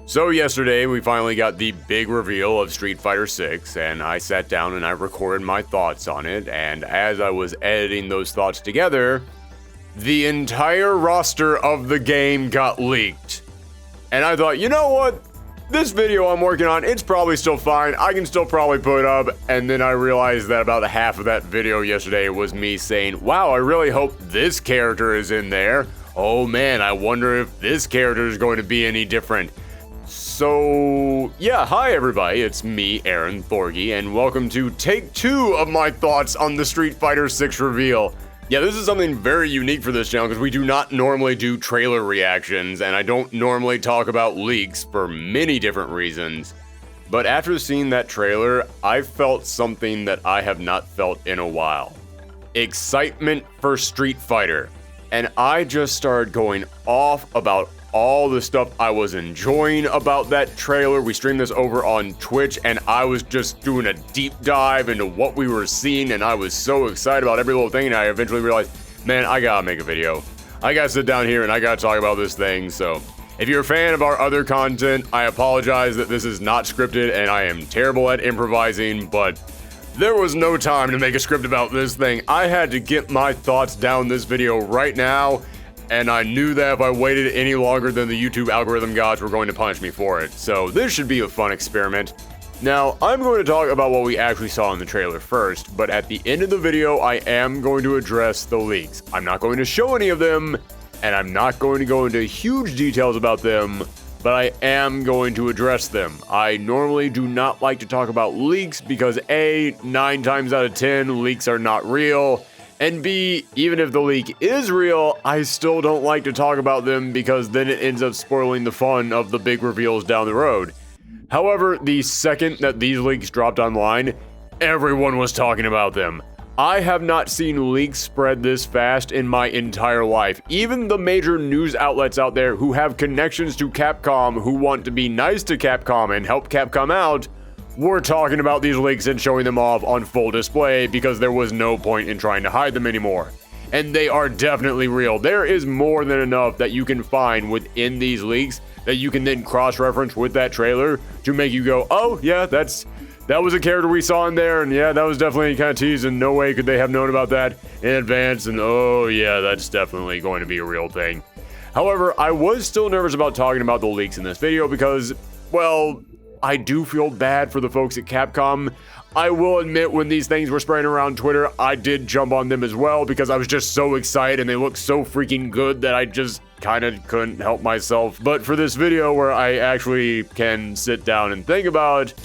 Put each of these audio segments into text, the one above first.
So yesterday, we finally got the big reveal of Street Fighter 6, and I sat down and I recorded my thoughts on it, and as I was editing those thoughts together, the entire roster of the game got leaked. And I thought, you know what? This video I'm working on, it's probably still fine. I can still probably put it up. And then I realized that about half of that video yesterday was me saying, wow, I really hope this character is in there. Oh man, I wonder if this character is going to be any different. So, yeah, hi everybody, it's me, Aaron Thorgi, and welcome to take 2 of my thoughts on the Street Fighter 6 reveal. Yeah, this is something very unique for this channel because we do not normally do trailer reactions, and I don't normally talk about leaks for many different reasons. But after seeing that trailer, I felt something that I have not felt in a while. Excitement for Street Fighter. And I just started going off about all the stuff I was enjoying about that trailer. We streamed this over on Twitch, and I was just doing a deep dive into what we were seeing, and I was so excited about every little thing, and I eventually realized, man, I gotta make a video. I gotta sit down here and I gotta talk about this thing. So if you're a fan of our other content, I apologize that this is not scripted and I am terrible at improvising, but there was no time to make a script about this thing. I had to get my thoughts down this video right now, and I knew that if I waited any longer, then the YouTube algorithm gods were going to punish me for it. So this should be a fun experiment. Now, I'm going to talk about what we actually saw in the trailer first, but at the end of the video, I am going to address the leaks. I'm not going to show any of them, and I'm not going to go into huge details about them, but I am going to address them. I normally do not like to talk about leaks because A, 9 times out of 10, leaks are not real. And B, even if the leak is real, I still don't like to talk about them because then it ends up spoiling the fun of the big reveals down the road. However, the second that these leaks dropped online, everyone was talking about them. I have not seen leaks spread this fast in my entire life. Even the major news outlets out there who have connections to Capcom, who want to be nice to Capcom and help Capcom out, we're talking about these leaks and showing them off on full display because there was no point in trying to hide them anymore. And they are definitely real. There is more than enough that you can find within these leaks that you can then cross-reference with that trailer to make you go, oh yeah, that was a character we saw in there, and yeah, that was definitely kind of teased, and no way could they have known about that in advance, and oh yeah, that's definitely going to be a real thing. However, I was still nervous about talking about the leaks in this video because, well, I do feel bad for the folks at Capcom. I will admit, when these things were spreading around Twitter, I did jump on them as well because I was just so excited and they looked so freaking good that I just kind of couldn't help myself. But for this video where I actually can sit down and think about it,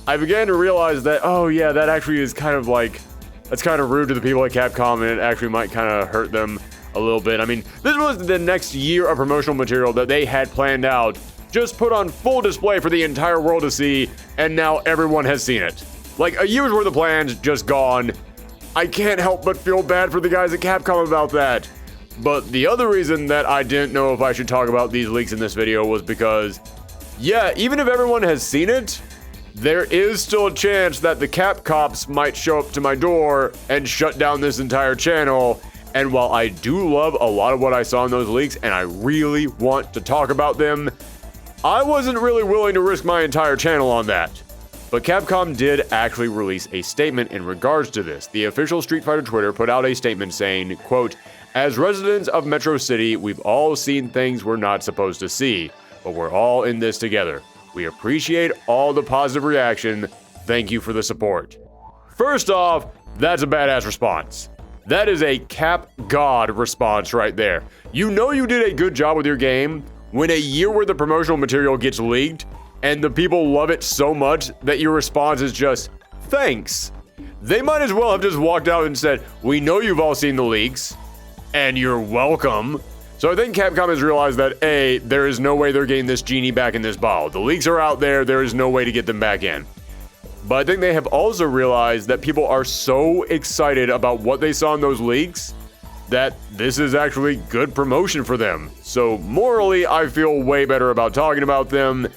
I began to realize that, oh yeah, that actually is kind of like, that's kind of rude to the people at Capcom, and it actually might kind of hurt them a little bit. I mean, this was the next year of promotional material that they had planned out, just put on full display for the entire world to see, and now everyone has seen it. Like, a year's worth of plans just gone. I can't help but feel bad for the guys at Capcom about that. But the other reason that I didn't know if I should talk about these leaks in this video was because, yeah, even if everyone has seen it, there is still a chance that the Cap Cops might show up to my door and shut down this entire channel. And while I do love a lot of what I saw in those leaks, and I really want to talk about them, I wasn't really willing to risk my entire channel on that. But Capcom did actually release a statement in regards to this. The official Street Fighter Twitter put out a statement saying, quote, "As residents of Metro City, we've all seen things we're not supposed to see, but we're all in this together. We appreciate all the positive reaction. Thank you for the support." First off, that's a badass response. That is a Cap God response right there. You know you did a good job with your game when a year worth of promotional material gets leaked and the people love it so much that your response is just, thanks. They might as well have just walked out and said, we know you've all seen the leaks, and you're welcome. So I think Capcom has realized that A, there is no way they're getting this genie back in this bottle. The leaks are out there, there is no way to get them back in. But I think they have also realized that people are so excited about what they saw in those leaks that this is actually good promotion for them. So morally, I feel way better about talking about them,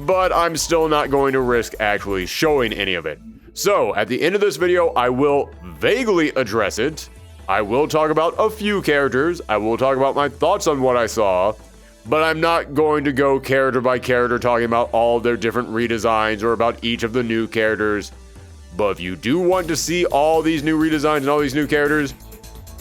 but I'm still not going to risk actually showing any of it. So at the end of this video, I will vaguely address it. I will talk about a few characters. I will talk about my thoughts on what I saw, But I'm not going to go character by character talking about all their different redesigns or about each of the new characters. But if you do want to see all these new redesigns and all these new characters,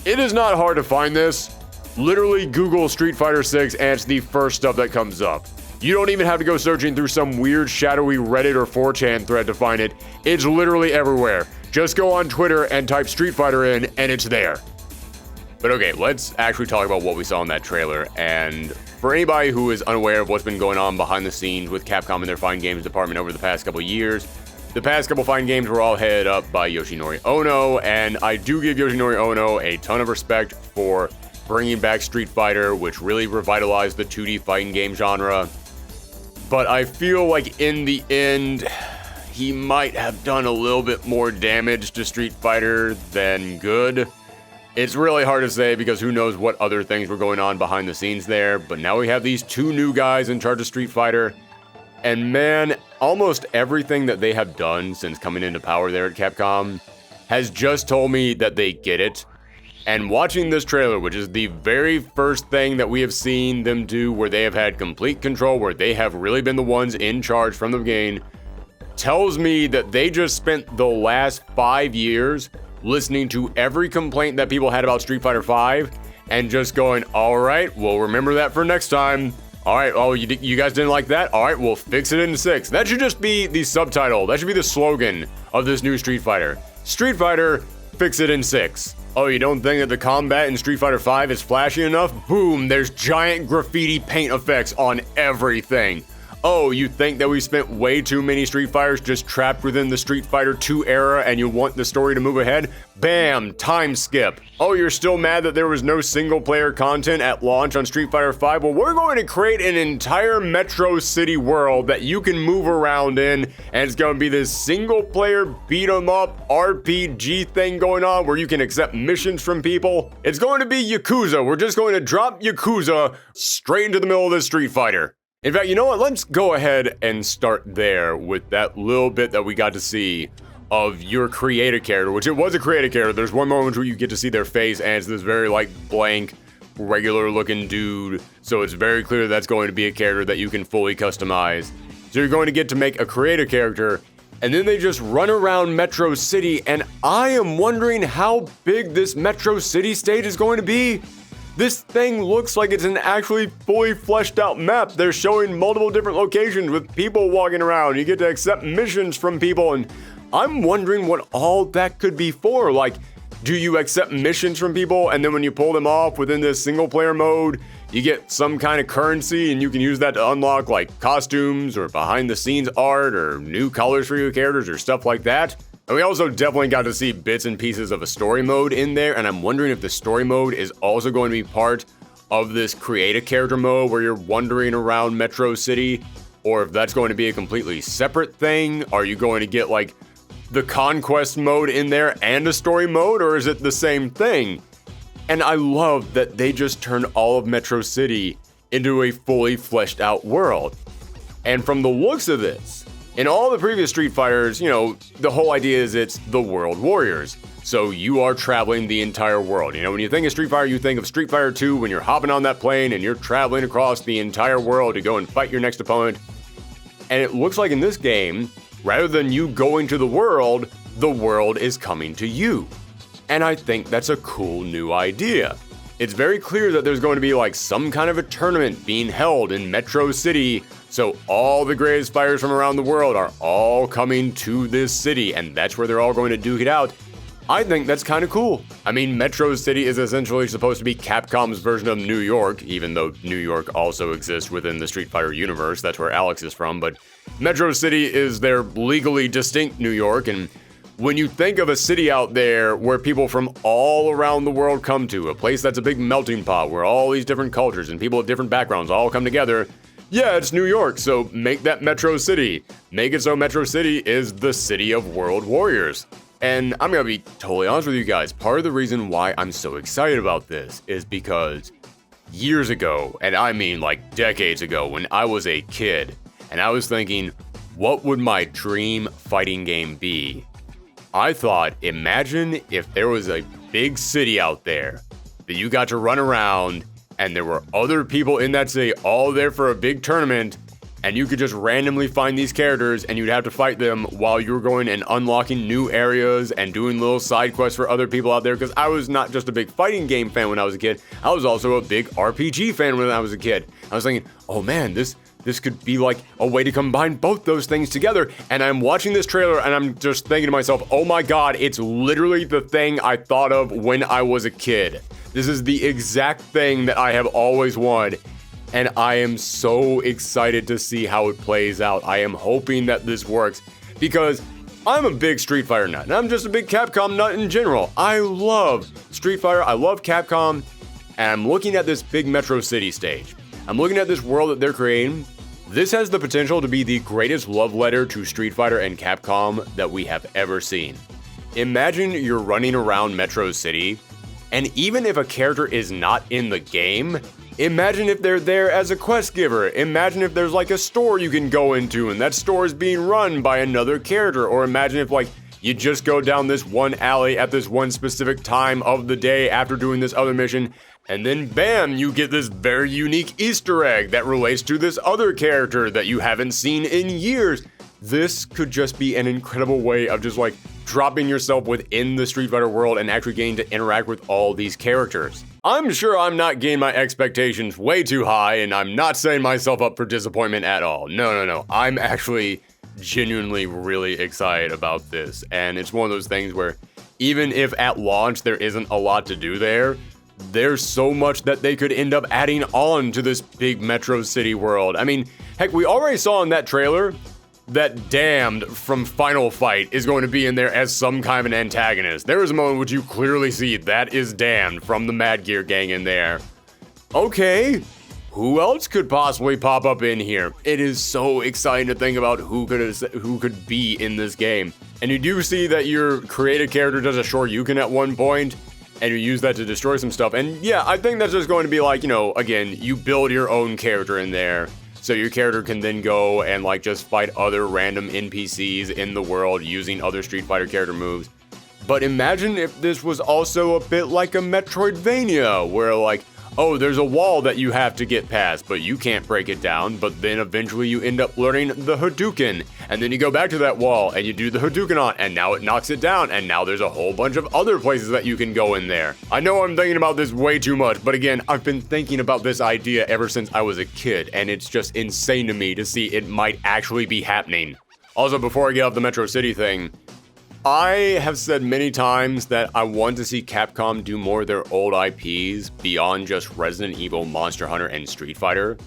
it is not hard to find this. Literally Google Street Fighter 6 and it's the first stuff that comes up. You don't even have to go searching through some weird shadowy Reddit or 4chan thread to find it. It's literally everywhere. Just go on Twitter and type Street Fighter in and it's there. But okay, let's actually talk about what we saw in that trailer. And for anybody who is unaware of what's been going on behind the scenes with Capcom and their fighting games department over the past couple years, the past couple fighting games were all headed up by Yoshinori Ono, and I do give Yoshinori Ono a ton of respect for bringing back Street Fighter, which really revitalized the 2D fighting game genre. But I feel like in the end, he might have done a little bit more damage to Street Fighter than good. It's really hard to say because who knows what other things were going on behind the scenes there, but now we have these two new guys in charge of Street Fighter, and man, almost everything that they have done since coming into power there at Capcom has just told me that they get it. And watching this trailer, which is the very first thing that we have seen them do where they have had complete control, where they have really been the ones in charge from the beginning, tells me that they just spent the last 5 years listening to every complaint that people had about Street Fighter V and just going, all right, we'll remember that for next time. All right, oh, you guys didn't like that? All right, we'll fix it in 6. That should just be the subtitle. That should be the slogan of this new Street Fighter. Street Fighter, fix it in 6. Oh, you don't think that the combat in Street Fighter V is flashy enough? Boom, there's giant graffiti paint effects on everything. Oh, you think that we spent way too many Street Fighters just trapped within the Street Fighter 2 era and you want the story to move ahead? Bam, time skip. Oh, you're still mad that there was no single player content at launch on Street Fighter 5? Well, we're going to create an entire Metro City world that you can move around in, and it's going to be this single player beat 'em up RPG thing going on where you can accept missions from people. It's going to be Yakuza. We're just going to drop Yakuza straight into the middle of this Street Fighter. In fact, you know what? Let's go ahead and start there with that little bit that we got to see of your creative character, which it was a creative character. There's one moment where you get to see their face, and it's this very, like, blank, regular-looking dude. So it's very clear that's going to be a character that you can fully customize. So you're going to get to make a creative character, and then they just run around Metro City, and I am wondering how big this Metro City stage is going to be. This thing looks like it's an actually fully fleshed out map. They're showing multiple different locations with people walking around. You get to accept missions from people, and I'm wondering what all that could be for. Like, do you accept missions from people, and then when you pull them off within this single player mode, you get some kind of currency, and you can use that to unlock like costumes or behind the scenes art or new colors for your characters or stuff like that? And we also definitely got to see bits and pieces of a story mode in there, and I'm wondering if the story mode is also going to be part of this creative character mode where you're wandering around Metro City, or if that's going to be a completely separate thing. Are you going to get like the conquest mode in there and a story mode, or is it the same thing? And I love that they just turned all of Metro City into a fully fleshed out world. And from the looks of this, in all the previous Street Fighters, you know, the whole idea is it's the World Warriors. So you are traveling the entire world. You know, when you think of Street Fighter, you think of Street Fighter 2 when you're hopping on that plane and you're traveling across the entire world to go and fight your next opponent. And it looks like in this game, rather than you going to the world is coming to you. And I think that's a cool new idea. It's very clear that there's going to be like some kind of a tournament being held in Metro City, so all the greatest fighters from around the world are all coming to this city, and that's where they're all going to duke it out. I think that's kind of cool. I mean, Metro City is essentially supposed to be Capcom's version of New York, even though New York also exists within the Street Fighter universe. That's where Alex is from, but Metro City is their legally distinct New York, and when you think of a city out there where people from all around the world come to, a place that's a big melting pot where all these different cultures and people with different backgrounds all come together, yeah, it's New York, so make that Metro City. Make it so Metro City is the city of World Warriors. And I'm gonna be totally honest with you guys, part of the reason why I'm so excited about this is because years ago, and I mean like decades ago, when I was a kid, and I was thinking, what would my dream fighting game be? I thought, imagine if there was a big city out there that you got to run around and there were other people in that city all there for a big tournament, and you could just randomly find these characters and you'd have to fight them while you were going and unlocking new areas and doing little side quests for other people out there. Because I was not just a big fighting game fan when I was a kid, I was also a big RPG fan when I was a kid. I was thinking, oh man, this could be like a way to combine both those things together. And I'm watching this trailer and I'm just thinking to myself, oh my god, it's literally the thing I thought of when I was a kid. This is the exact thing that I have always wanted. And I am so excited to see how it plays out. I am hoping that this works because I'm a big Street Fighter nut, and I'm just a big Capcom nut in general. I love Street Fighter, I love Capcom, and I'm looking at this big Metro City stage. I'm looking at this world that they're creating. This has the potential to be the greatest love letter to Street Fighter and Capcom that we have ever seen. Imagine you're running around Metro City, and even if a character is not in the game, imagine if they're there as a quest giver. Imagine if there's like a store you can go into and that store is being run by another character. Or imagine if like you just go down this one alley at this one specific time of the day after doing this other mission, and then bam, you get this very unique Easter egg that relates to this other character that you haven't seen in years. This could just be an incredible way of just like dropping yourself within the Street Fighter world and actually getting to interact with all these characters. I'm sure I'm not getting my expectations way too high, and I'm not setting myself up for disappointment at all. No. I'm actually genuinely really excited about this, and it's one of those things where even if at launch there isn't a lot to do there, there's so much that they could end up adding on to this big Metro City world. I mean, heck, we already saw in that trailer that Damned from Final Fight is going to be in there as some kind of an antagonist. There is a moment which you clearly see that is Damned from the Mad Gear gang in there. Okay, who else could possibly pop up in here? It is so exciting to think about who could be in this game. And you do see that your creative character does a Shoryuken at one point, and you use that to destroy some stuff. And yeah, I think that's just going to be like, again, you build your own character in there. So your character can then go and like just fight other random NPCs in the world using other Street Fighter character moves. But imagine if this was also a bit like a Metroidvania, where like, oh, there's a wall that you have to get past, but you can't break it down, but then eventually you end up learning the Hadouken, and then you go back to that wall, and you do the Hadouken on, and now it knocks it down, and now there's a whole bunch of other places that you can go in there. I know I'm thinking about this way too much, but again, I've been thinking about this idea ever since I was a kid, and it's just insane to me to see it might actually be happening. Also, before I get off the Metro City thing, I have said many times that I want to see Capcom do more of their old IPs beyond just Resident Evil, Monster Hunter, and Street Fighter.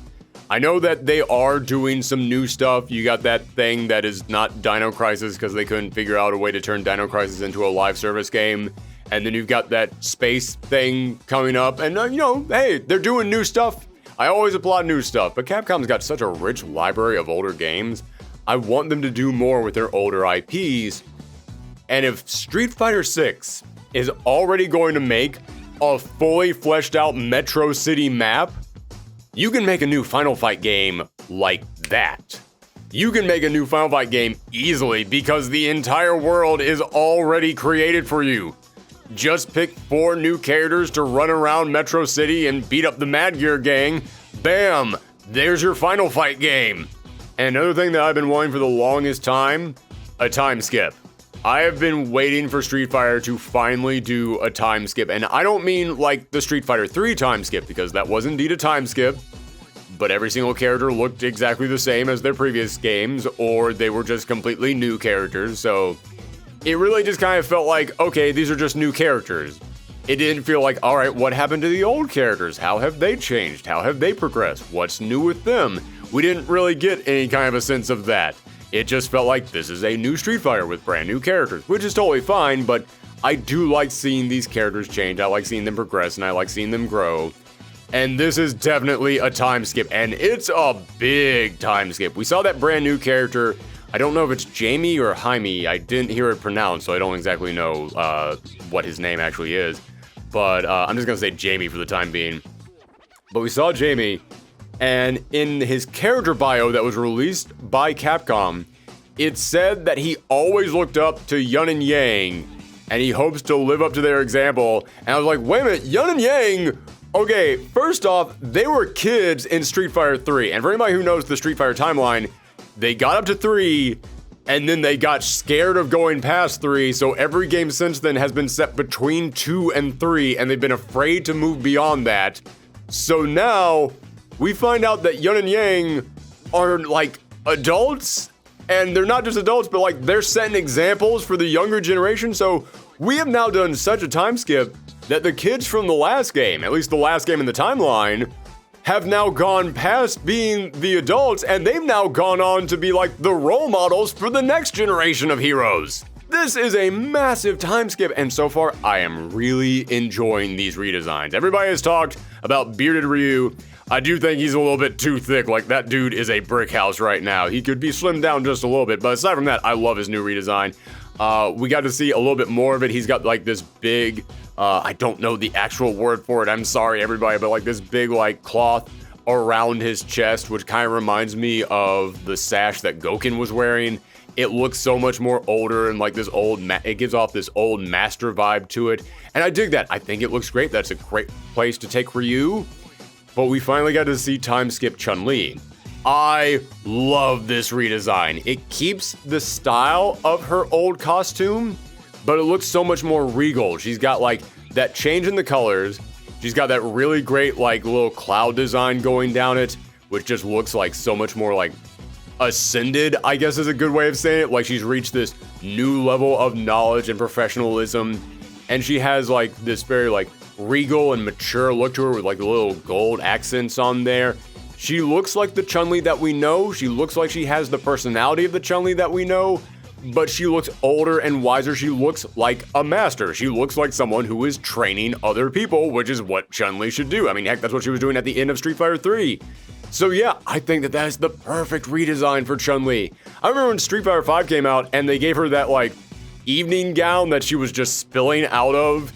I know that they are doing some new stuff. You got that thing that is not Dino Crisis because they couldn't figure out a way to turn Dino Crisis into a live service game. And then you've got that space thing coming up. And, hey, they're doing new stuff. I always applaud new stuff, but Capcom's got such a rich library of older games. I want them to do more with their older IPs. And if Street Fighter 6 is already going to make a fully fleshed out Metro City map, you can make a new Final Fight game like that. You can make a new Final Fight game easily because the entire world is already created for you. Just pick 4 new characters to run around Metro City and beat up the Mad Gear gang. Bam! There's your Final Fight game. And another thing that I've been wanting for the longest time, a time skip. I have been waiting for Street Fighter to finally do a time skip, and I don't mean like the Street Fighter 3 time skip, because that was indeed a time skip, but every single character looked exactly the same as their previous games, or they were just completely new characters, so it really just kind of felt like, okay, these are just new characters. It didn't feel like, alright, what happened to the old characters? How have they changed? How have they progressed? What's new with them? We didn't really get any kind of a sense of that. It just felt like this is a new Street Fighter with brand new characters, which is totally fine, but I do like seeing these characters change. I like seeing them progress, and I like seeing them grow. And this is definitely a time skip, and it's a big time skip. We saw that brand new character. I don't know if it's Jamie or Jaime. I didn't hear it pronounced, so I don't exactly know what his name actually is. But I'm just going to say Jamie for the time being. But we saw Jamie, and in his character bio that was released by Capcom, it said that he always looked up to Yun and Yang, and he hopes to live up to their example. And I was like, wait a minute, Yun and Yang Okay, first off, they were kids in Street Fighter 3, and for anybody who knows the Street Fighter timeline, they got up to 3, and then they got scared of going past 3, so every game since then has been set between 2 and 3, and they've been afraid to move beyond that. So now, we find out that Yun and Yang are, like, adults, and they're not just adults, but, like, they're setting examples for the younger generation, so we have now done such a time skip that the kids from the last game, at least the last game in the timeline, have now gone past being the adults, and they've now gone on to be like the role models for the next generation of heroes. This is a massive time skip, and so far, I am really enjoying these redesigns. Everybody has talked about Bearded Ryu. I do think he's a little bit too thick, like that dude is a brick house right now. He could be slimmed down just a little bit, but aside from that, I love his new redesign. We got to see a little bit more of it. He's got like this big, I don't know the actual word for it, I'm sorry everybody, but like this big like cloth around his chest, which kind of reminds me of the sash that Gouken was wearing. It looks so much more older and like this old, it gives off this old master vibe to it. And I dig that. I think it looks great. That's a great place to take Ryu. But we finally got to see time skip Chun-Li. I love this redesign. It keeps the style of her old costume, but it looks so much more regal. She's got like that change in the colors. She's got that really great like little cloud design going down it, which just looks like so much more like ascended, I guess is a good way of saying it. Like she's reached this new level of knowledge and professionalism. And she has like this very like regal and mature look to her with like the little gold accents on there. She looks like the Chun-Li that we know. She looks like she has the personality of the Chun-Li that we know, but she looks older and wiser. She looks like a master. She looks like someone who is training other people, which is what Chun-Li should do. I mean, heck, that's what she was doing at the end of Street Fighter 3. So yeah, I think that is the perfect redesign for Chun-Li. I remember when Street Fighter 5 came out and they gave her that like evening gown that she was just spilling out of.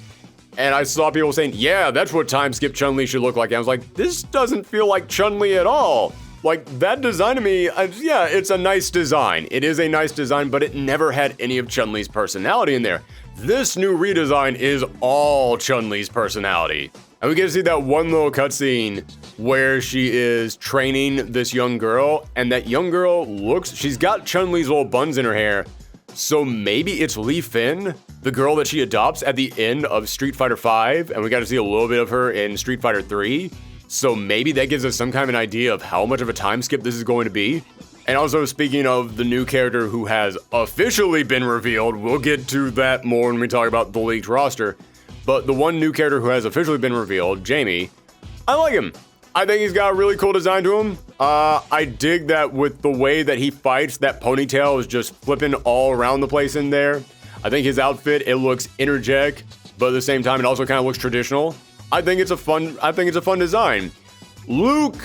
And I saw people saying, yeah, that's what time skip Chun-Li should look like. And I was like, this doesn't feel like Chun-Li at all. Like, that design to me, yeah, it's a nice design. It is a nice design, but it never had any of Chun-Li's personality in there. This new redesign is all Chun-Li's personality. And we get to see that one little cutscene where she is training this young girl, and that young girl she's got Chun-Li's little buns in her hair. So maybe it's Li Fin, the girl that she adopts at the end of Street Fighter 5, and we got to see a little bit of her in Street Fighter 3. So maybe that gives us some kind of an idea of how much of a time skip this is going to be. And also, speaking of the new character who has officially been revealed, we'll get to that more when we talk about the leaked roster. But the one new character who has officially been revealed, Jamie, I like him. I think he's got a really cool design to him. I dig that with the way that he fights, that ponytail is just flipping all around the place in there. I think his outfit, it looks energetic, but at the same time, it also kind of looks traditional. I think it's a fun design. Luke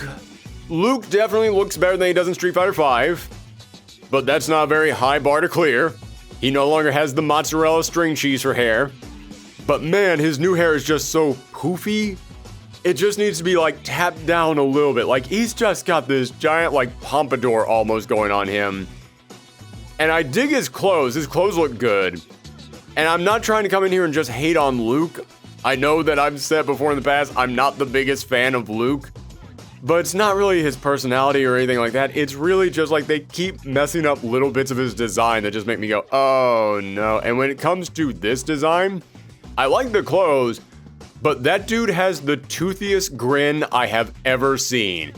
definitely looks better than he does in Street Fighter 5, but that's not a very high bar to clear. He no longer has the mozzarella string cheese for hair, but man, his new hair is just so poofy. It just needs to be like tapped down a little bit. Like he's just got this giant like pompadour almost going on him. And I dig his clothes. His clothes look good. And I'm not trying to come in here and just hate on Luke. I know that I've said before in the past, I'm not the biggest fan of Luke. But it's not really his personality or anything like that. It's really just like they keep messing up little bits of his design that just make me go, oh no. And when it comes to this design, I like the clothes, but that dude has the toothiest grin I have ever seen.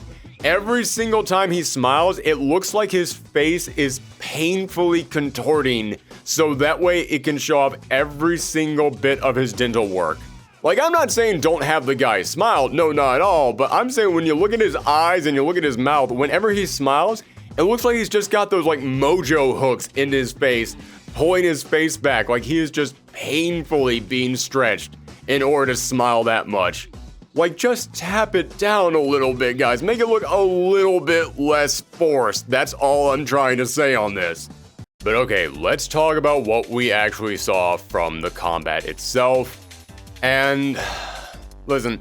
Every single time he smiles, it looks like his face is painfully contorting, so that way it can show off every single bit of his dental work. Like, I'm not saying don't have the guy smile, no, not at all, but I'm saying when you look at his eyes and you look at his mouth, whenever he smiles, it looks like he's just got those, like, mojo hooks in his face, pulling his face back, like he is just painfully being stretched in order to smile that much. Like, just tap it down a little bit, guys. Make it look a little bit less forced. That's all I'm trying to say on this. But okay, let's talk about what we actually saw from the combat itself. And listen,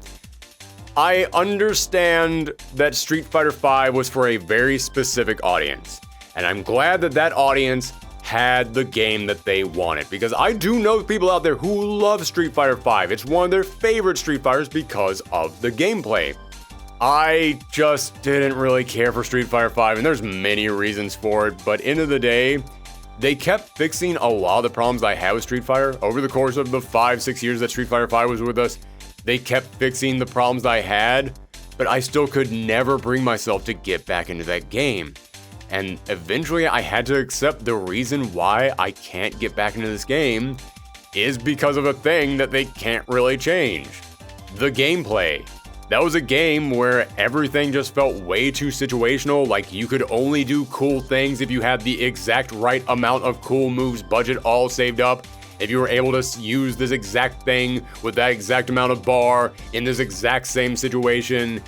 I understand that Street Fighter V was for a very specific audience. And I'm glad that that audience had the game that they wanted. Because I do know people out there who love Street Fighter V. It's one of their favorite Street Fighters because of the gameplay. I just didn't really care for Street Fighter V, and there's many reasons for it, but end of the day, they kept fixing a lot of the problems I had with Street Fighter. Over the course of the 5-6 years that Street Fighter V was with us, they kept fixing the problems I had, but I still could never bring myself to get back into that game. And eventually I had to accept the reason why I can't get back into this game is because of a thing that they can't really change. The gameplay. That was a game where everything just felt way too situational, like you could only do cool things if you had the exact right amount of cool moves budget all saved up, if you were able to use this exact thing with that exact amount of bar in this exact same situation.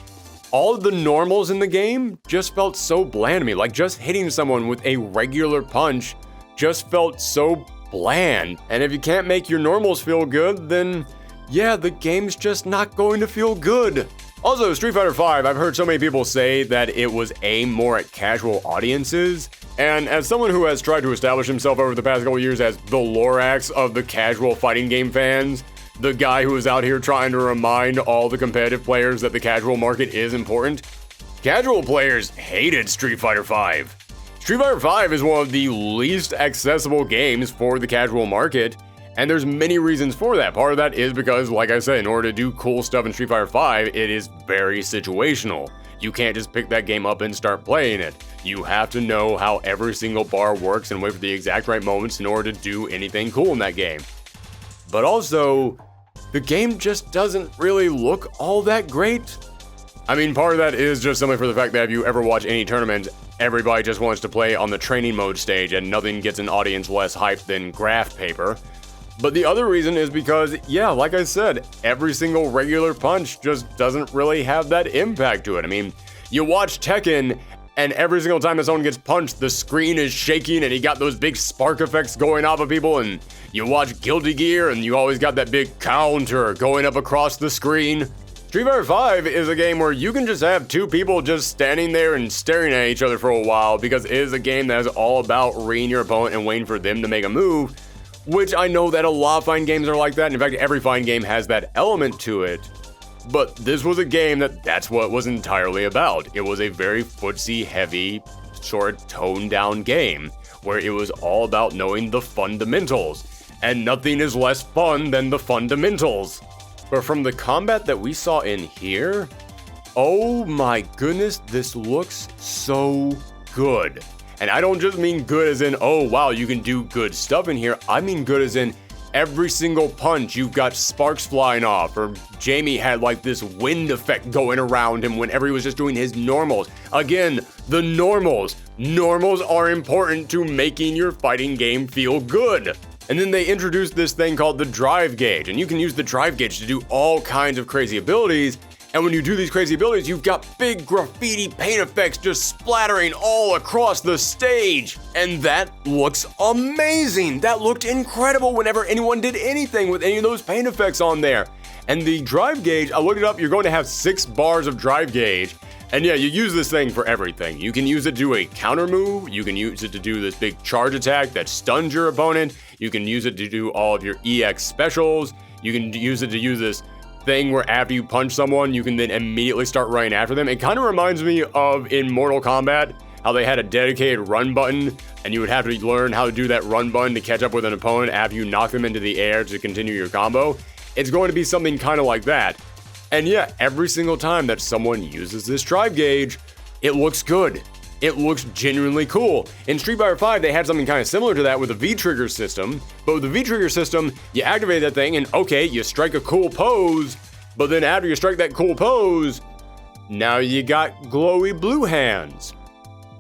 All of the normals in the game just felt so bland to me, like just hitting someone with a regular punch just felt so bland. And if you can't make your normals feel good, then yeah, the game's just not going to feel good. Also, Street Fighter V, I've heard so many people say that it was aimed more at casual audiences, and as someone who has tried to establish himself over the past couple years as the Lorax of the casual fighting game fans, the guy who is out here trying to remind all the competitive players that the casual market is important, casual players hated Street Fighter V. Street Fighter V is one of the least accessible games for the casual market, and there's many reasons for that. Part of that is because, like I said, in order to do cool stuff in Street Fighter V, it is very situational. You can't just pick that game up and start playing it. You have to know how every single bar works and wait for the exact right moments in order to do anything cool in that game. But also, the game just doesn't really look all that great. I mean, part of that is just simply for the fact that if you ever watch any tournament, everybody just wants to play on the training mode stage and nothing gets an audience less hyped than graph paper. But the other reason is because, yeah, like I said, every single regular punch just doesn't really have that impact to it. I mean, you watch Tekken, and every single time that someone gets punched, the screen is shaking, and you got those big spark effects going off of people, and you watch Guilty Gear, and you always got that big counter going up across the screen. Street Fighter V is a game where you can just have two people just standing there and staring at each other for a while, because it is a game that is all about reading your opponent and waiting for them to make a move. Which I know that a lot of fighting games are like that. In fact, every fighting game has that element to it. But this was a game that's what it was entirely about. It was a very footsie heavy, sort of toned down game where it was all about knowing the fundamentals. And nothing is less fun than the fundamentals. But from the combat that we saw in here, oh my goodness, this looks so good. And I don't just mean good as in, oh wow, you can do good stuff in here. I mean good as in every single punch you've got sparks flying off, or Jamie had like this wind effect going around him whenever he was just doing his normals. Again, the normals. Normals are important to making your fighting game feel good. And then they introduced this thing called the drive gauge, and you can use the drive gauge to do all kinds of crazy abilities. And when you do these crazy abilities, you've got big graffiti paint effects just splattering all across the stage. And that looks amazing. That looked incredible whenever anyone did anything with any of those paint effects on there. And the drive gauge, I looked it up, you're going to have 6 bars of drive gauge. And yeah, you use this thing for everything. You can use it to do a counter move. You can use it to do this big charge attack that stuns your opponent. You can use it to do all of your EX specials. You can use it to use this thing where after you punch someone, you can then immediately start running after them. It kind of reminds me of in Mortal Kombat, how they had a dedicated run button, and you would have to learn how to do that run button to catch up with an opponent after you knock them into the air to continue your combo. It's going to be something kind of like that. And yeah, every single time that someone uses this drive gauge, it looks good. It looks genuinely cool. In Street Fighter V, they had something kind of similar to that with the V-trigger system. But with the V-trigger system, you activate that thing and okay, you strike a cool pose. But then after you strike that cool pose, now you got glowy blue hands.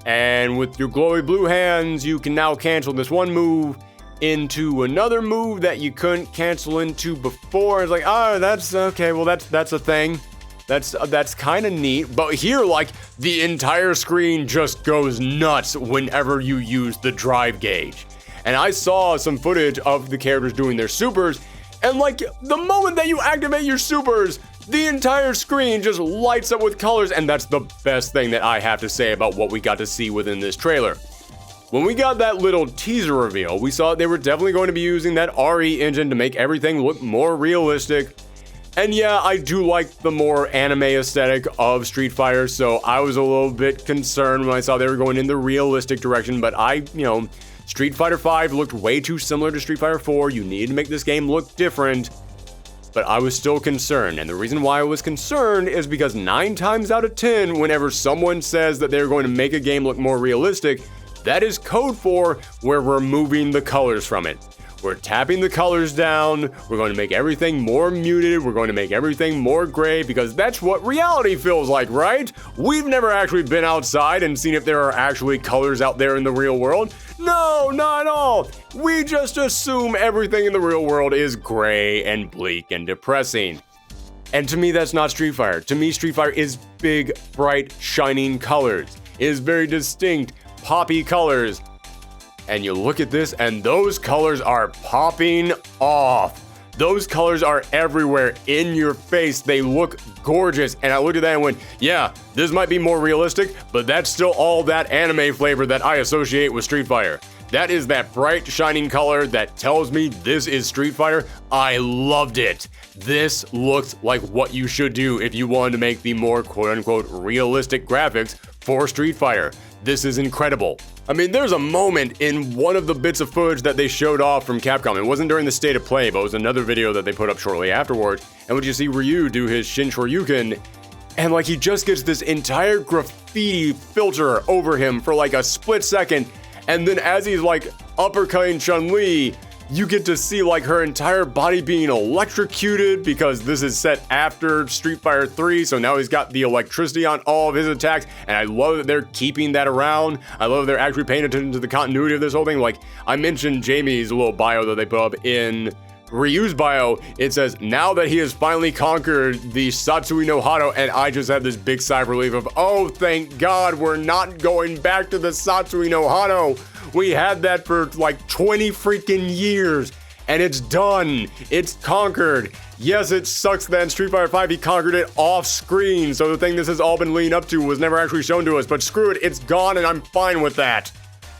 And with your glowy blue hands, you can now cancel this one move into another move that you couldn't cancel into before. It's like, oh, that's okay. Well, that's a thing. That's kind of neat. But here, like, the entire screen just goes nuts whenever you use the drive gauge. And I saw some footage of the characters doing their supers, and like, the moment that you activate your supers, the entire screen just lights up with colors, and that's the best thing that I have to say about what we got to see within this trailer. When we got that little teaser reveal, we saw they were definitely going to be using that RE engine to make everything look more realistic. And yeah, I do like the more anime aesthetic of Street Fighter, so I was a little bit concerned when I saw they were going in the realistic direction, but Street Fighter V looked way too similar to Street Fighter 4. You needed to make this game look different. But I was still concerned, and the reason why I was concerned is because 9 times out of 10, whenever someone says that they're going to make a game look more realistic, that is code for we're removing the colors from it. We're tapping the colors down, we're going to make everything more muted, we're going to make everything more gray, because that's what reality feels like, right? We've never actually been outside and seen if there are actually colors out there in the real world. No, not at all. We just assume everything in the real world is gray and bleak and depressing. And to me, that's not Street Fighter. To me, Street Fighter is big, bright, shining colors. It is very distinct, poppy colors. And you look at this, and those colors are popping off. Those colors are everywhere in your face. They look gorgeous. And I looked at that and went, yeah, this might be more realistic, but that's still all that anime flavor that I associate with Street Fighter. That is that bright, shining color that tells me this is Street Fighter. I loved it. This looks like what you should do if you wanted to make the more quote-unquote realistic graphics for Street Fighter. This is incredible. I mean, there's a moment in one of the bits of footage that they showed off from Capcom. It wasn't during the State of Play, but it was another video that they put up shortly afterward. And when you see Ryu do his Shin Shoryuken, and like he just gets this entire graffiti filter over him for like a split second. And then as he's like uppercutting Chun-Li, you get to see like her entire body being electrocuted because this is set after Street Fighter 3, so now he's got the electricity on all of his attacks, and I love that they're keeping that around. I love they're actually paying attention to the continuity of this whole thing. Like, I mentioned Jamie's little bio that they put up in Ryu's bio. It says, now that he has finally conquered the Satsui no Hado, and I just had this big sigh of relief of, oh, thank God, we're not going back to the Satsui no Hado. We had that for like 20 freaking years, and it's done. It's conquered. Yes, it sucks that in Street Fighter 5 he conquered it off screen, so the thing this has all been leading up to was never actually shown to us, but screw it, it's gone, and I'm fine with that.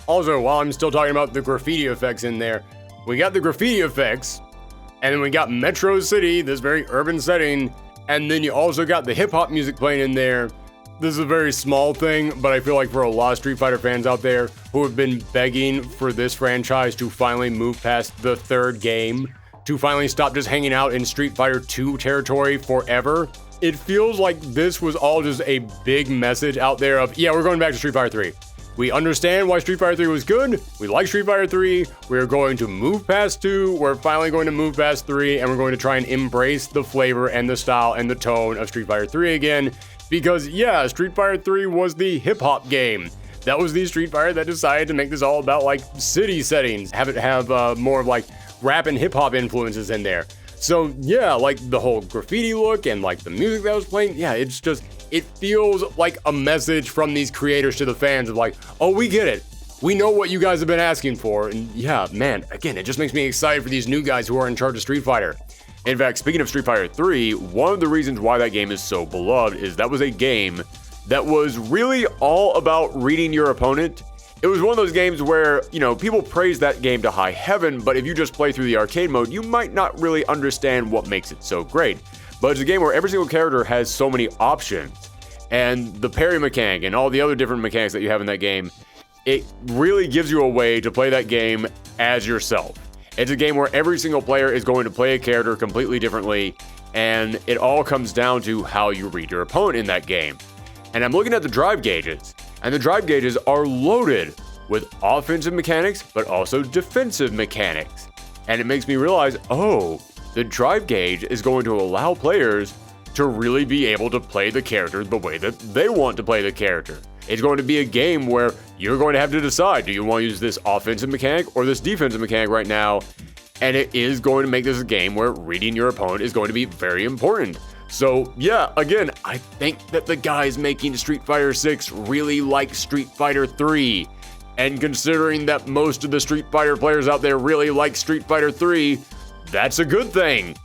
Also, while I'm still talking about the graffiti effects in there, we got the graffiti effects, and then we got Metro City, this very urban setting, and then you also got the hip-hop music playing in there. This is a very small thing, but I feel like for a lot of Street Fighter fans out there who have been begging for this franchise to finally move past the third game, to finally stop just hanging out in Street Fighter 2 territory forever, it feels like this was all just a big message out there of, yeah, we're going back to Street Fighter 3. We understand why Street Fighter 3 was good. We like Street Fighter 3. We're going to move past 2. We're finally going to move past 3, and we're going to try and embrace the flavor and the style and the tone of Street Fighter 3 again. Because, yeah, Street Fighter 3 was the hip-hop game. That was the Street Fighter that decided to make this all about, like, city settings. Have it have more of, like, rap and hip-hop influences in there. So, yeah, like, the whole graffiti look and, like, the music that was playing, yeah, it's just, it feels like a message from these creators to the fans of, like, oh, we get it. We know what you guys have been asking for. And, yeah, man, again, it just makes me excited for these new guys who are in charge of Street Fighter. In fact, speaking of Street Fighter 3, one of the reasons why that game is so beloved is that was a game that was really all about reading your opponent. It was one of those games where, you know, people praise that game to high heaven, but if you just play through the arcade mode, you might not really understand what makes it so great. But it's a game where every single character has so many options, and the parry mechanic and all the other different mechanics that you have in that game, it really gives you a way to play that game as yourself. It's a game where every single player is going to play a character completely differently, and it all comes down to how you read your opponent in that game. And I'm looking at the drive gauges, and the drive gauges are loaded with offensive mechanics, but also defensive mechanics. And it makes me realize, oh, the drive gauge is going to allow players to really be able to play the character the way that they want to play the character. It's going to be a game where you're going to have to decide, do you want to use this offensive mechanic or this defensive mechanic right now? And it is going to make this a game where reading your opponent is going to be very important. So yeah, again, I think that the guys making Street Fighter 6 really like Street Fighter 3. And considering that most of the Street Fighter players out there really like Street Fighter 3, that's a good thing.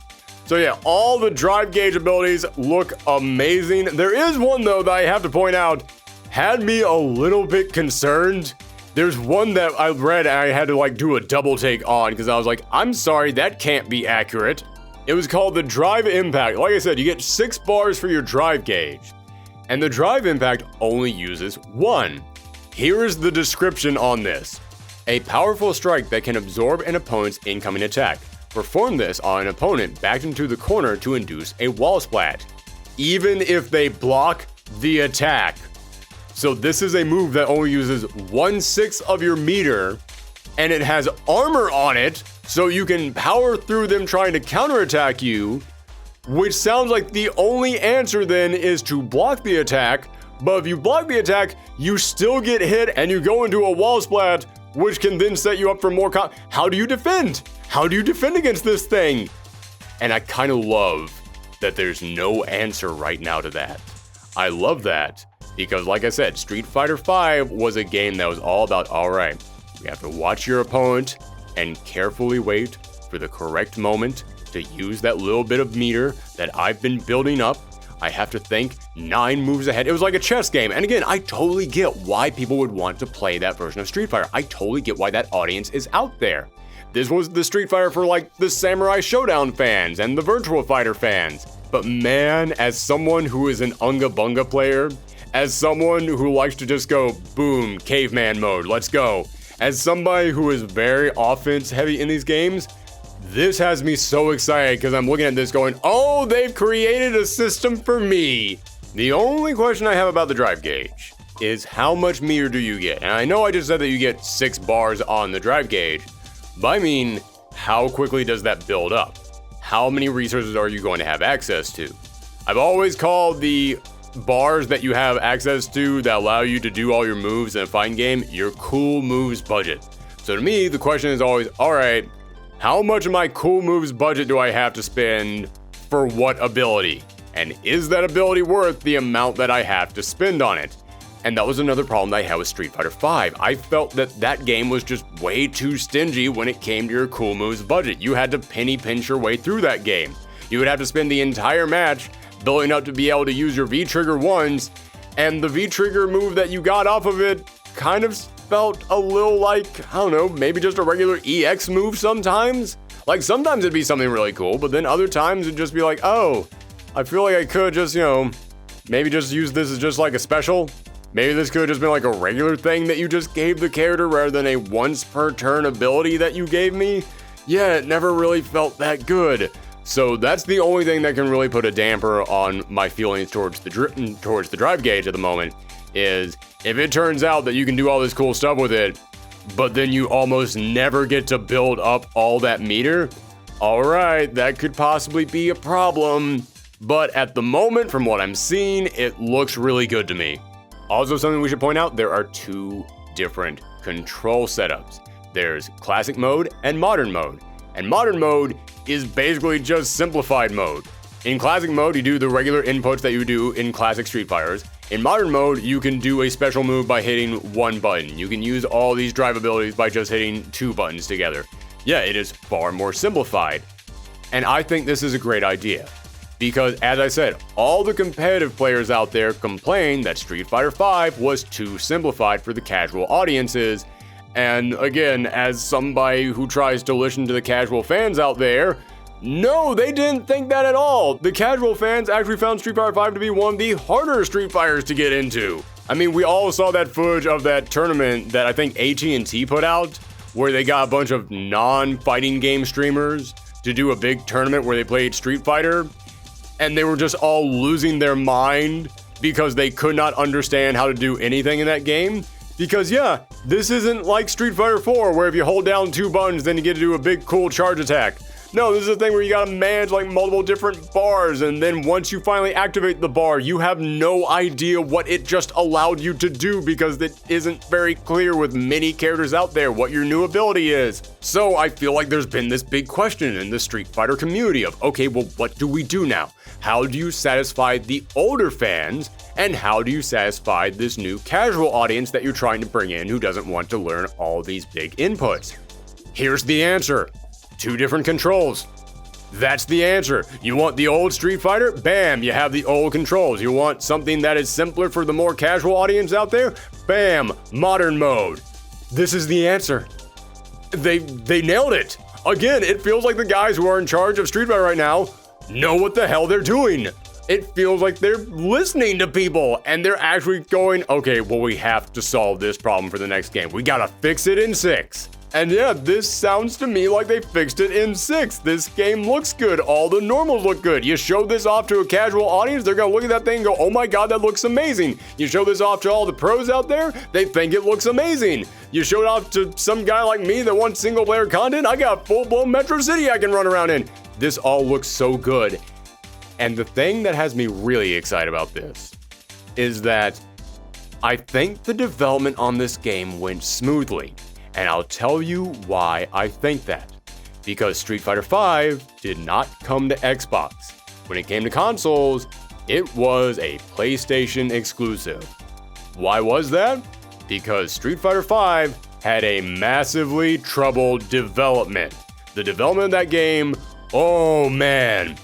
So yeah, all the drive gauge abilities look amazing. There is one though that I have to point out had me a little bit concerned, There's one that I read and I had to like do a double take on because I was like, I'm sorry, that can't be accurate. It was called the drive impact. Like I said, you get 6 bars for your drive gauge. And the drive impact only uses 1. Here is the description on this. A powerful strike that can absorb an opponent's incoming attack. Perform this on an opponent backed into the corner to induce a wall splat, even if they block the attack. So this is a move that only uses 1/6 of your meter, and it has armor on it, so you can power through them trying to counterattack you, which sounds like the only answer then is to block the attack, but if you block the attack, you still get hit and you go into a wall splat, which can then set you up for more How do you defend? How do you defend against this thing? And I kind of love that there's no answer right now to that. I love that because, like I said, Street Fighter V was a game that was all about, all right, you have to watch your opponent and carefully wait for the correct moment to use that little bit of meter that I've been building up. I have to think 9 moves ahead. It was like a chess game. And again, I totally get why people would want to play that version of Street Fighter. I totally get why that audience is out there. This was the Street Fighter for like the Samurai Showdown fans and the Virtua Fighter fans. But man, as someone who is an Unga Bunga player, as someone who likes to just go, boom, caveman mode, let's go. As somebody who is very offense heavy in these games, this has me so excited because I'm looking at this going, oh, they've created a system for me. The only question I have about the drive gauge is how much meter do you get? And I know I just said that you get 6 bars on the drive gauge, but I mean, how quickly does that build up? How many resources are you going to have access to? I've always called the bars that you have access to that allow you to do all your moves in a fighting game your cool moves budget. So to me, the question is always, all right, how much of my cool moves budget do I have to spend for what ability? And is that ability worth the amount that I have to spend on it? And that was another problem that I had with Street Fighter V. I felt that that game was just way too stingy when it came to your cool moves budget. You had to penny pinch your way through that game. You would have to spend the entire match building up to be able to use your V-trigger once, and the V-trigger move that you got off of it kind of felt a little like, I don't know, maybe just a regular EX move sometimes. Like sometimes it'd be something really cool, but then other times it'd just be like, oh, I feel like I could just, maybe just use this as just like a special. Maybe this could have just been like a regular thing that you just gave the character rather than a once per turn ability that you gave me. Yeah, it never really felt that good. So that's the only thing that can really put a damper on my feelings towards the drive gauge at the moment, is if it turns out that you can do all this cool stuff with it, but then you almost never get to build up all that meter, alright, that could possibly be a problem. But at the moment, from what I'm seeing, it looks really good to me. Also, something we should point out, there are 2 different control setups. There's classic mode and modern mode. And modern mode is basically just simplified mode. In classic mode, you do the regular inputs that you do in classic Street Fighters. In modern mode, you can do a special move by hitting 1 button. You can use all these drive abilities by just hitting 2 buttons together. Yeah, it is far more simplified. And I think this is a great idea. Because, as I said, all the competitive players out there complain that Street Fighter V was too simplified for the casual audiences. And again, as somebody who tries to listen to the casual fans out there, no, they didn't think that at all. The casual fans actually found Street Fighter V to be one of the harder Street Fighters to get into. I mean, we all saw that footage of that tournament that I think AT&T put out, where they got a bunch of non-fighting game streamers to do a big tournament where they played Street Fighter, and they were just all losing their mind because they could not understand how to do anything in that game. Because yeah, this isn't like Street Fighter 4 where if you hold down 2 buttons then you get to do a big cool charge attack. No, this is a thing where you gotta manage like multiple different bars, and then once you finally activate the bar, you have no idea what it just allowed you to do because it isn't very clear with many characters out there what your new ability is. So I feel like there's been this big question in the Street Fighter community of, okay, well, what do we do now? How do you satisfy the older fans, and how do you satisfy this new casual audience that you're trying to bring in who doesn't want to learn all these big inputs? Here's the answer. 2 different controls. That's the answer. You want the old Street Fighter? Bam, you have the old controls. You want something that is simpler for the more casual audience out there? Bam, modern mode. This is the answer. They nailed it. Again, it feels like the guys who are in charge of Street Fighter right now know what the hell they're doing. It feels like they're listening to people and they're actually going, okay, well, we have to solve this problem for the next game. We gotta fix it in 6. And yeah, this sounds to me like they fixed it in 6. This game looks good. All the normals look good. You show this off to a casual audience, they're gonna look at that thing and go, oh my god, that looks amazing. You show this off to all the pros out there, they think it looks amazing. You show it off to some guy like me that wants single player content, I got full-blown Metro City I can run around in. This all looks so good. And the thing that has me really excited about this is that I think the development on this game went smoothly. And I'll tell you why I think that. Because Street Fighter V did not come to Xbox. When it came to consoles, it was a PlayStation exclusive. Why was that? Because Street Fighter V had a massively troubled development. The development of that game, oh man.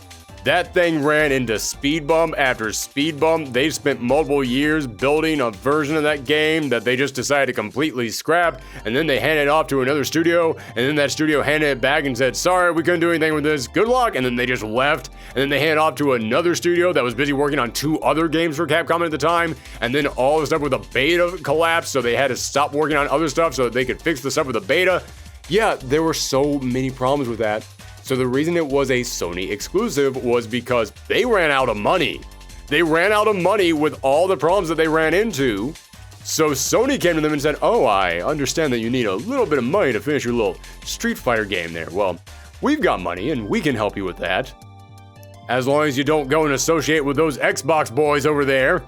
That thing ran into speed bump after speed bump. They spent multiple years building a version of that game that they just decided to completely scrap, and then they handed it off to another studio, and then that studio handed it back and said, sorry, we couldn't do anything with this, good luck, and then they just left, and then they handed it off to another studio that was busy working on 2 other games for Capcom at the time, and then all the stuff with the beta collapsed, so they had to stop working on other stuff so that they could fix the stuff with the beta. Yeah, there were so many problems with that. So the reason it was a Sony exclusive was because they ran out of money. They ran out of money with all the problems that they ran into. So Sony came to them and said, oh, I understand that you need a little bit of money to finish your little Street Fighter game there. Well, we've got money and we can help you with that. As long as you don't go and associate with those Xbox boys over there.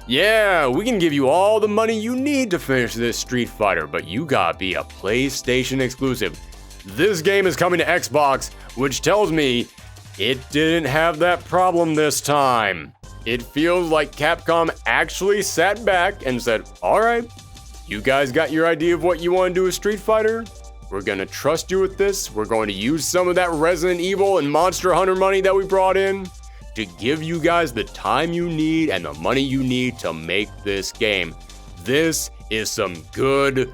Yeah, we can give you all the money you need to finish this Street Fighter, but you gotta be a PlayStation exclusive. This game is coming to Xbox, which tells me it didn't have that problem this time. It feels like Capcom actually sat back and said, all right, you guys got your idea of what you want to do with Street Fighter? We're gonna trust you with this. We're going to use some of that Resident Evil and Monster Hunter money that we brought in to give you guys the time you need and the money you need to make this game. This is some good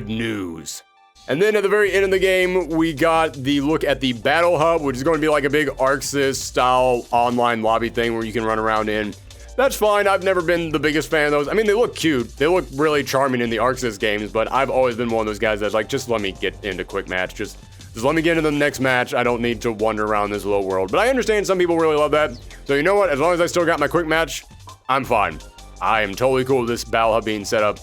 news. And then at the very end of the game, we got the look at the Battle Hub, which is going to be like a big ArcSys-style online lobby thing where you can run around in. That's fine. I've never been the biggest fan of those. I mean, they look cute. They look really charming in the ArcSys games, but I've always been one of those guys that's like, just let me get into quick match. Just let me get into the next match. I don't need to wander around this little world. But I understand some people really love that. So you know what? As long as I still got my quick match, I'm fine. I am totally cool with this Battle Hub being set up.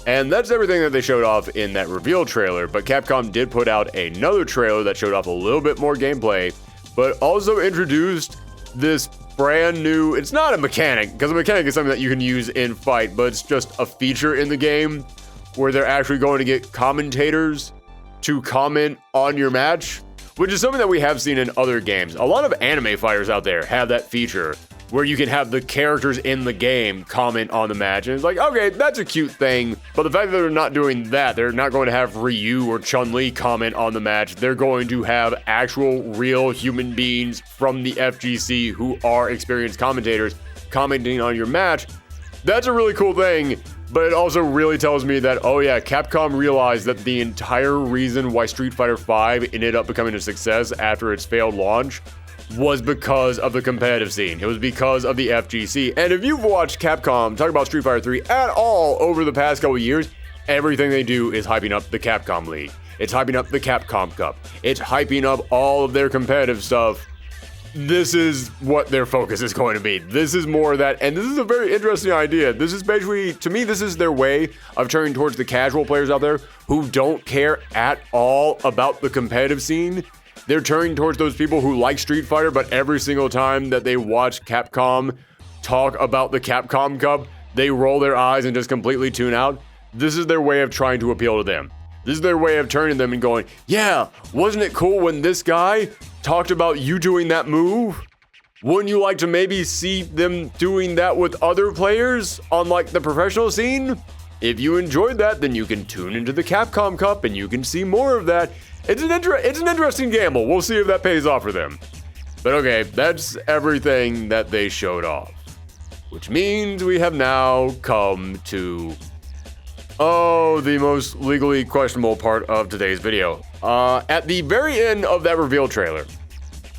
And that's everything that they showed off in that reveal trailer, but Capcom did put out another trailer that showed off a little bit more gameplay, but also introduced this brand new, it's not a mechanic, because a mechanic is something that you can use in fight, but it's just a feature in the game where they're actually going to get commentators to comment on your match, which is something that we have seen in other games. A lot of anime fighters out there have that feature where you can have the characters in the game comment on the match. And it's like, okay, that's a cute thing. But the fact that they're not doing that, they're not going to have Ryu or Chun-Li comment on the match. They're going to have actual real human beings from the FGC who are experienced commentators commenting on your match. That's a really cool thing. But it also really tells me that, oh yeah, Capcom realized that the entire reason why Street Fighter V ended up becoming a success after its failed launch was because of the competitive scene. It was because of the FGC. And if you've watched Capcom talk about Street Fighter 3 at all over the past couple years, everything they do is hyping up the Capcom League. It's hyping up the Capcom Cup. It's hyping up all of their competitive stuff. This is what their focus is going to be. This is more of that, and this is a very interesting idea. This is basically, to me, this is their way of turning towards the casual players out there who don't care at all about the competitive scene. They're turning towards those people who like Street Fighter, but every single time that they watch Capcom talk about the Capcom Cup, they roll their eyes and just completely tune out. This is their way of trying to appeal to them. This is their way of turning them and going, yeah, wasn't it cool when this guy talked about you doing that move? Wouldn't you like to maybe see them doing that with other players on like the professional scene? If you enjoyed that, then you can tune into the Capcom Cup and you can see more of that. It's an interesting gamble. We'll see if that pays off for them. But okay, that's everything that they showed off. Which means we have now come to Oh, the most legally questionable part of today's video. At the very end of that reveal trailer,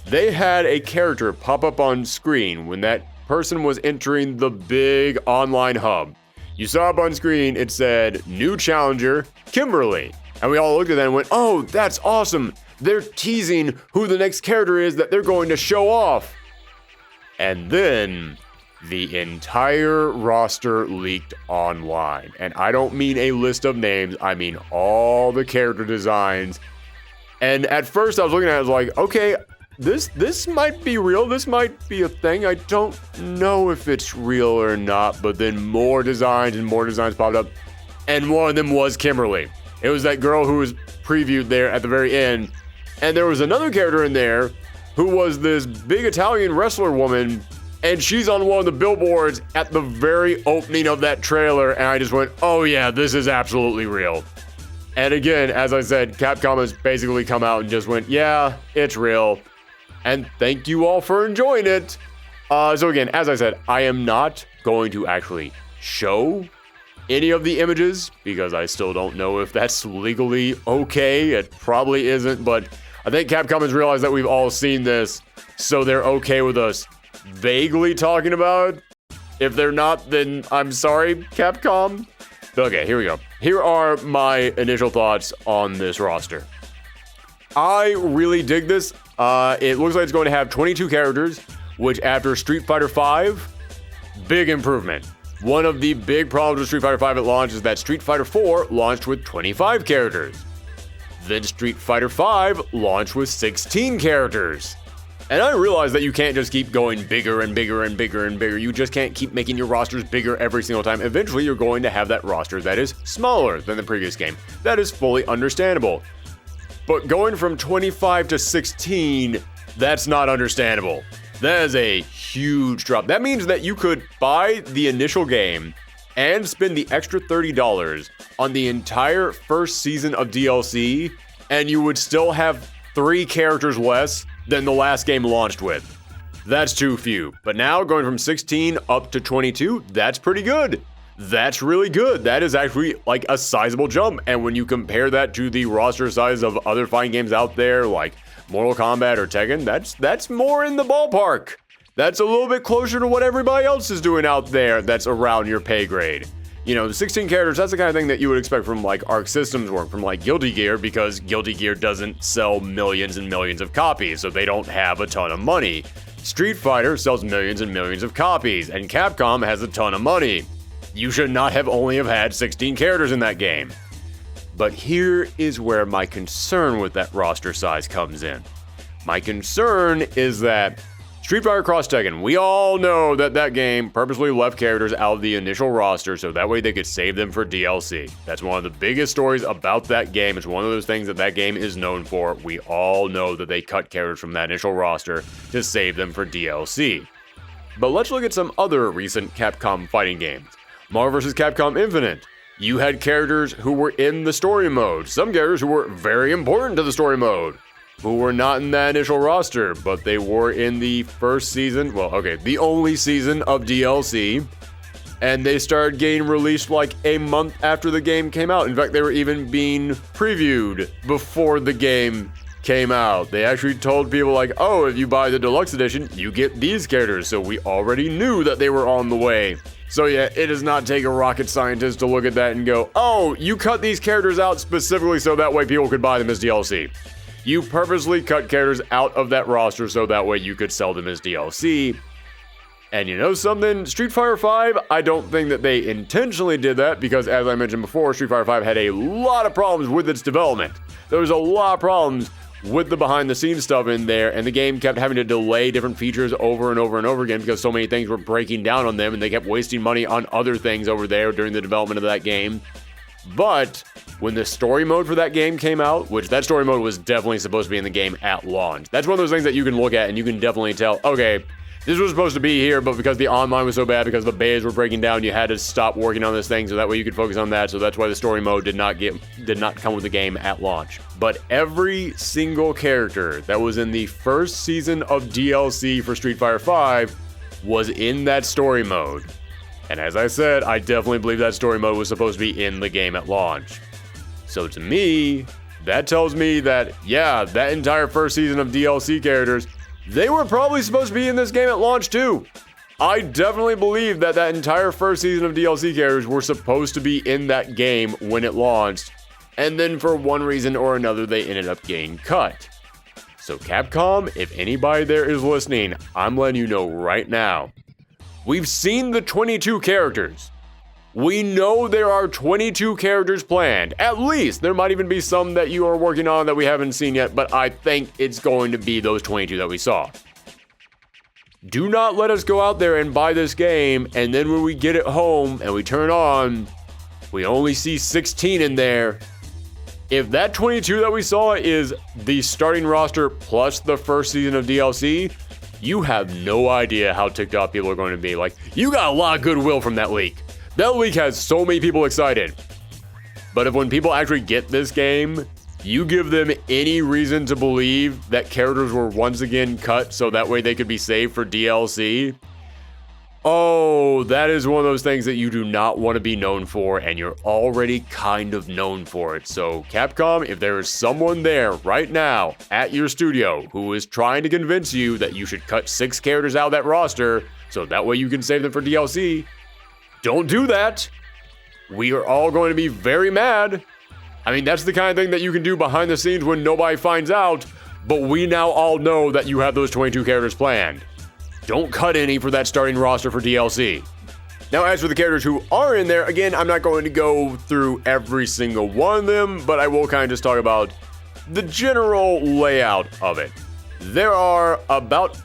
they had a character pop up on screen when that person was entering the big online hub. You saw up on screen, it said, new challenger, Kimberly. And we all looked at that and went, oh, that's awesome. They're teasing who the next character is that they're going to show off. And then the entire roster leaked online. And I don't mean a list of names, I mean all the character designs. And at first I was looking at it, I was like, okay, this might be real, this might be a thing. I don't know if it's real or not, but then more designs and more designs popped up. And one of them was Kimberly. It was that girl who was previewed there at the very end. And there was another character in there who was this big Italian wrestler woman, and she's on one of the billboards at the very opening of that trailer, and I just went, oh yeah, this is absolutely real. And again, as I said, Capcom has basically come out and just went, yeah, it's real. And thank you all for enjoying it. So again, as I said, I am not going to actually show any of the images because I still don't know if that's legally okay. It probably isn't, but I think Capcom has realized that we've all seen this, so they're okay with us vaguely talking about it. If they're not, then I'm sorry, Capcom. Okay, here we go. Here are my initial thoughts on this roster. I really dig this. It looks like it's going to have 22 characters, which after Street Fighter V, big improvement. One of the big problems with Street Fighter V at launch is that Street Fighter IV launched with 25 characters. Then Street Fighter V launched with 16 characters. And I realize that you can't just keep going bigger and bigger and bigger and bigger. You just can't keep making your rosters bigger every single time. Eventually, you're going to have that roster that is smaller than the previous game. That is fully understandable. But going from 25 to 16, that's not understandable. That is a huge drop. That means that you could buy the initial game and spend the extra $30 on the entire first season of DLC, and you would still have 3 characters less than the last game launched with. That's too few. But now going from 16 up to 22, that's pretty good. That's really good. That is actually like a sizable jump. And when you compare that to the roster size of other fighting games out there like Mortal Kombat or Tekken, that's more in the ballpark. That's a little bit closer to what everybody else is doing out there that's around your pay grade. You know, 16 characters, that's the kind of thing that you would expect from like Arc Systems work, from like Guilty Gear, because Guilty Gear doesn't sell millions and millions of copies, so they don't have a ton of money. Street Fighter sells millions and millions of copies, and Capcom has a ton of money. You should not have only have had 16 characters in that game. But here is where my concern with that roster size comes in. My concern is that Street Fighter Cross Tekken, we all know that that game purposely left characters out of the initial roster so that way they could save them for DLC. That's one of the biggest stories about that game. It's one of those things that that game is known for. We all know that they cut characters from that initial roster to save them for DLC. But let's look at some other recent Capcom fighting games. Marvel vs. Capcom Infinite. You had characters who were in the story mode, some characters who were very important to the story mode, who were not in that initial roster, but they were in the first season, the only season of DLC, and they started getting released like a month after the game came out. In fact, they were even being previewed before the game came out. They actually told people like, oh, if you buy the deluxe edition, you get these characters, so we already knew that they were on the way. So yeah, it does not take a rocket scientist to look at that and go, oh, you cut these characters out specifically so that way people could buy them as DLC. You purposely cut characters out of that roster so that way you could sell them as DLC. And you know something? Street Fighter V, I don't think that they intentionally did that because, as I mentioned before, Street Fighter V had a lot of problems with its development. There was a lot of problems with the behind-the-scenes stuff in there, and the game kept having to delay different features over and over and over again because so many things were breaking down on them, and they kept wasting money on other things over there during the development of that game. But when the story mode for that game came out, which that story mode was definitely supposed to be in the game at launch, that's one of those things that you can look at and you can definitely tell, okay, this was supposed to be here, but because the online was so bad, because the betas were breaking down, you had to stop working on this thing so that way you could focus on that. So that's why the story mode did not come with the game at launch. But every single character that was in the first season of DLC for Street Fighter V was in that story mode. And as I said, I definitely believe that story mode was supposed to be in the game at launch. So to me, that tells me that, yeah, that entire first season of DLC characters, they were probably supposed to be in this game at launch too. I definitely believe that that entire first season of DLC characters were supposed to be in that game when it launched, and then for one reason or another, they ended up getting cut. So Capcom, if anybody there is listening, I'm letting you know right now. We've seen the 22 characters. We know there are 22 characters planned. At least, there might even be some that you are working on that we haven't seen yet, but I think it's going to be those 22 that we saw. Do not let us go out there and buy this game, and then when we get it home and we turn on, we only see 16 in there. If that 22 that we saw is the starting roster plus the first season of DLC, you have no idea how ticked off people are going to be. Like, you got a lot of goodwill from that leak. That leak has so many people excited. But if when people actually get this game, you give them any reason to believe that characters were once again cut so that way they could be saved for DLC, oh, that is one of those things that you do not want to be known for, and you're already kind of known for it. So Capcom, if there is someone there right now at your studio who is trying to convince you that you should cut 6 characters out of that roster so that way you can save them for DLC, don't do that. We are all going to be very mad. I mean, that's the kind of thing that you can do behind the scenes when nobody finds out, but we now all know that you have those 22 characters planned. Don't cut any for that starting roster for DLC. Now, as for the characters who are in there, again, I'm not going to go through every single one of them, but I will kind of just talk about the general layout of it. There are about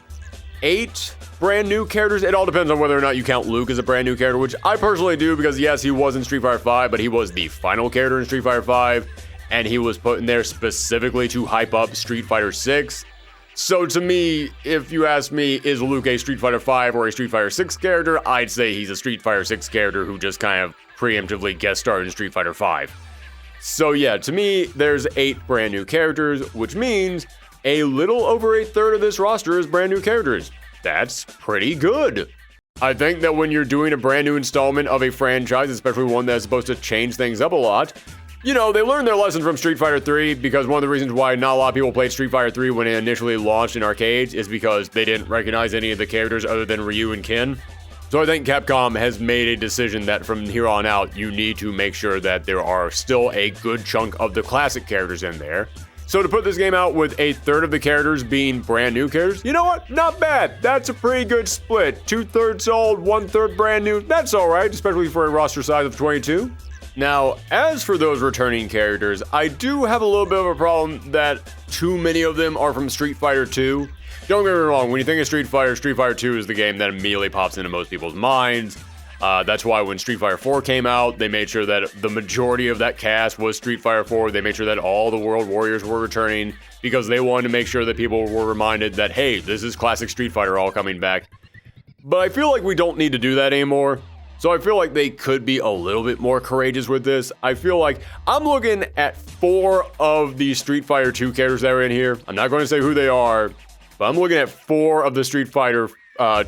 8 brand new characters. It all depends on whether or not you count Luke as a brand new character, which I personally do because yes, he was in Street Fighter V, but he was the final character in Street Fighter V, and he was put in there specifically to hype up Street Fighter VI. So to me, if you ask me, is Luke a Street Fighter V or a Street Fighter VI character, I'd say he's a Street Fighter VI character who just kind of preemptively guest starred in Street Fighter V. So yeah, to me, there's 8 brand new characters, which means a little over a third of this roster is brand new characters. That's pretty good. I think that when you're doing a brand new installment of a franchise, especially one that's supposed to change things up a lot, you know, they learned their lessons from Street Fighter 3 because one of the reasons why not a lot of people played Street Fighter 3 when it initially launched in arcades is because they didn't recognize any of the characters other than Ryu and Ken. So I think Capcom has made a decision that from here on out, you need to make sure that there are still a good chunk of the classic characters in there. So to put this game out with a third of the characters being brand new characters, you know what? Not bad. That's a pretty good split. 2/3 old, 1/3 brand new. That's all right, especially for a roster size of 22. Now, as for those returning characters, I do have a little bit of a problem that too many of them are from Street Fighter 2. Don't get me wrong, when you think of Street Fighter 2 is the game that immediately pops into most people's minds. That's why when Street Fighter 4 came out, they made sure that the majority of that cast was Street Fighter 4. They made sure that all the World Warriors were returning because they wanted to make sure that people were reminded that, hey, this is classic Street Fighter all coming back. But I feel like we don't need to do that anymore. So I feel like they could be a little bit more courageous with this. I feel like I'm looking at 4 of the Street Fighter 2 characters that are in here. I'm not going to say who they are, but I'm looking at 4 of the Street Fighter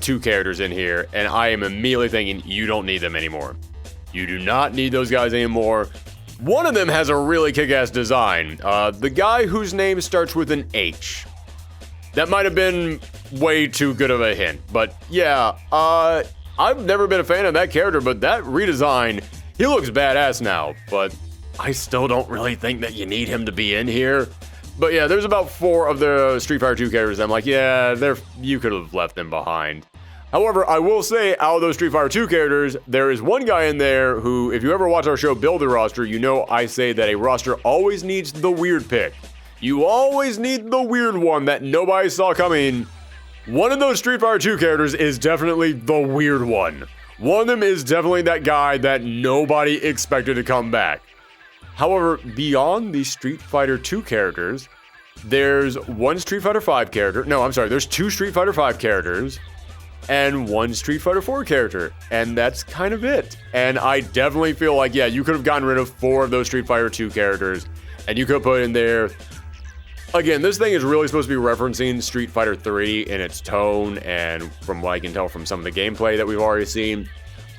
2 characters in here, and I am immediately thinking, you don't need them anymore. You do not need those guys anymore. One of them has a really kick-ass design. The guy whose name starts with an H. That might have been way too good of a hint, but yeah, I've never been a fan of that character, but that redesign, he looks badass now, but I still don't really think that you need him to be in here. But yeah, there's about 4 of the Street Fighter 2 characters I'm like, yeah, you could have left them behind. However, I will say, out of those Street Fighter 2 characters, there is one guy in there who, if you ever watch our show Build a Roster, you know I say that a roster always needs the weird pick. You always need the weird one that nobody saw coming. One of those Street Fighter 2 characters is definitely the weird one. One of them is definitely that guy that nobody expected to come back. However, beyond the Street Fighter 2 characters, there's one Street Fighter 5 character. No, I'm sorry, there's 2 Street Fighter 5 characters and 1 Street Fighter 4 character. And that's kind of it. And I definitely feel like, yeah, you could have gotten rid of 4 of those Street Fighter 2 characters and you could put in there. Again, this thing is really supposed to be referencing Street Fighter 3 in its tone and from what I can tell from some of the gameplay that we've already seen.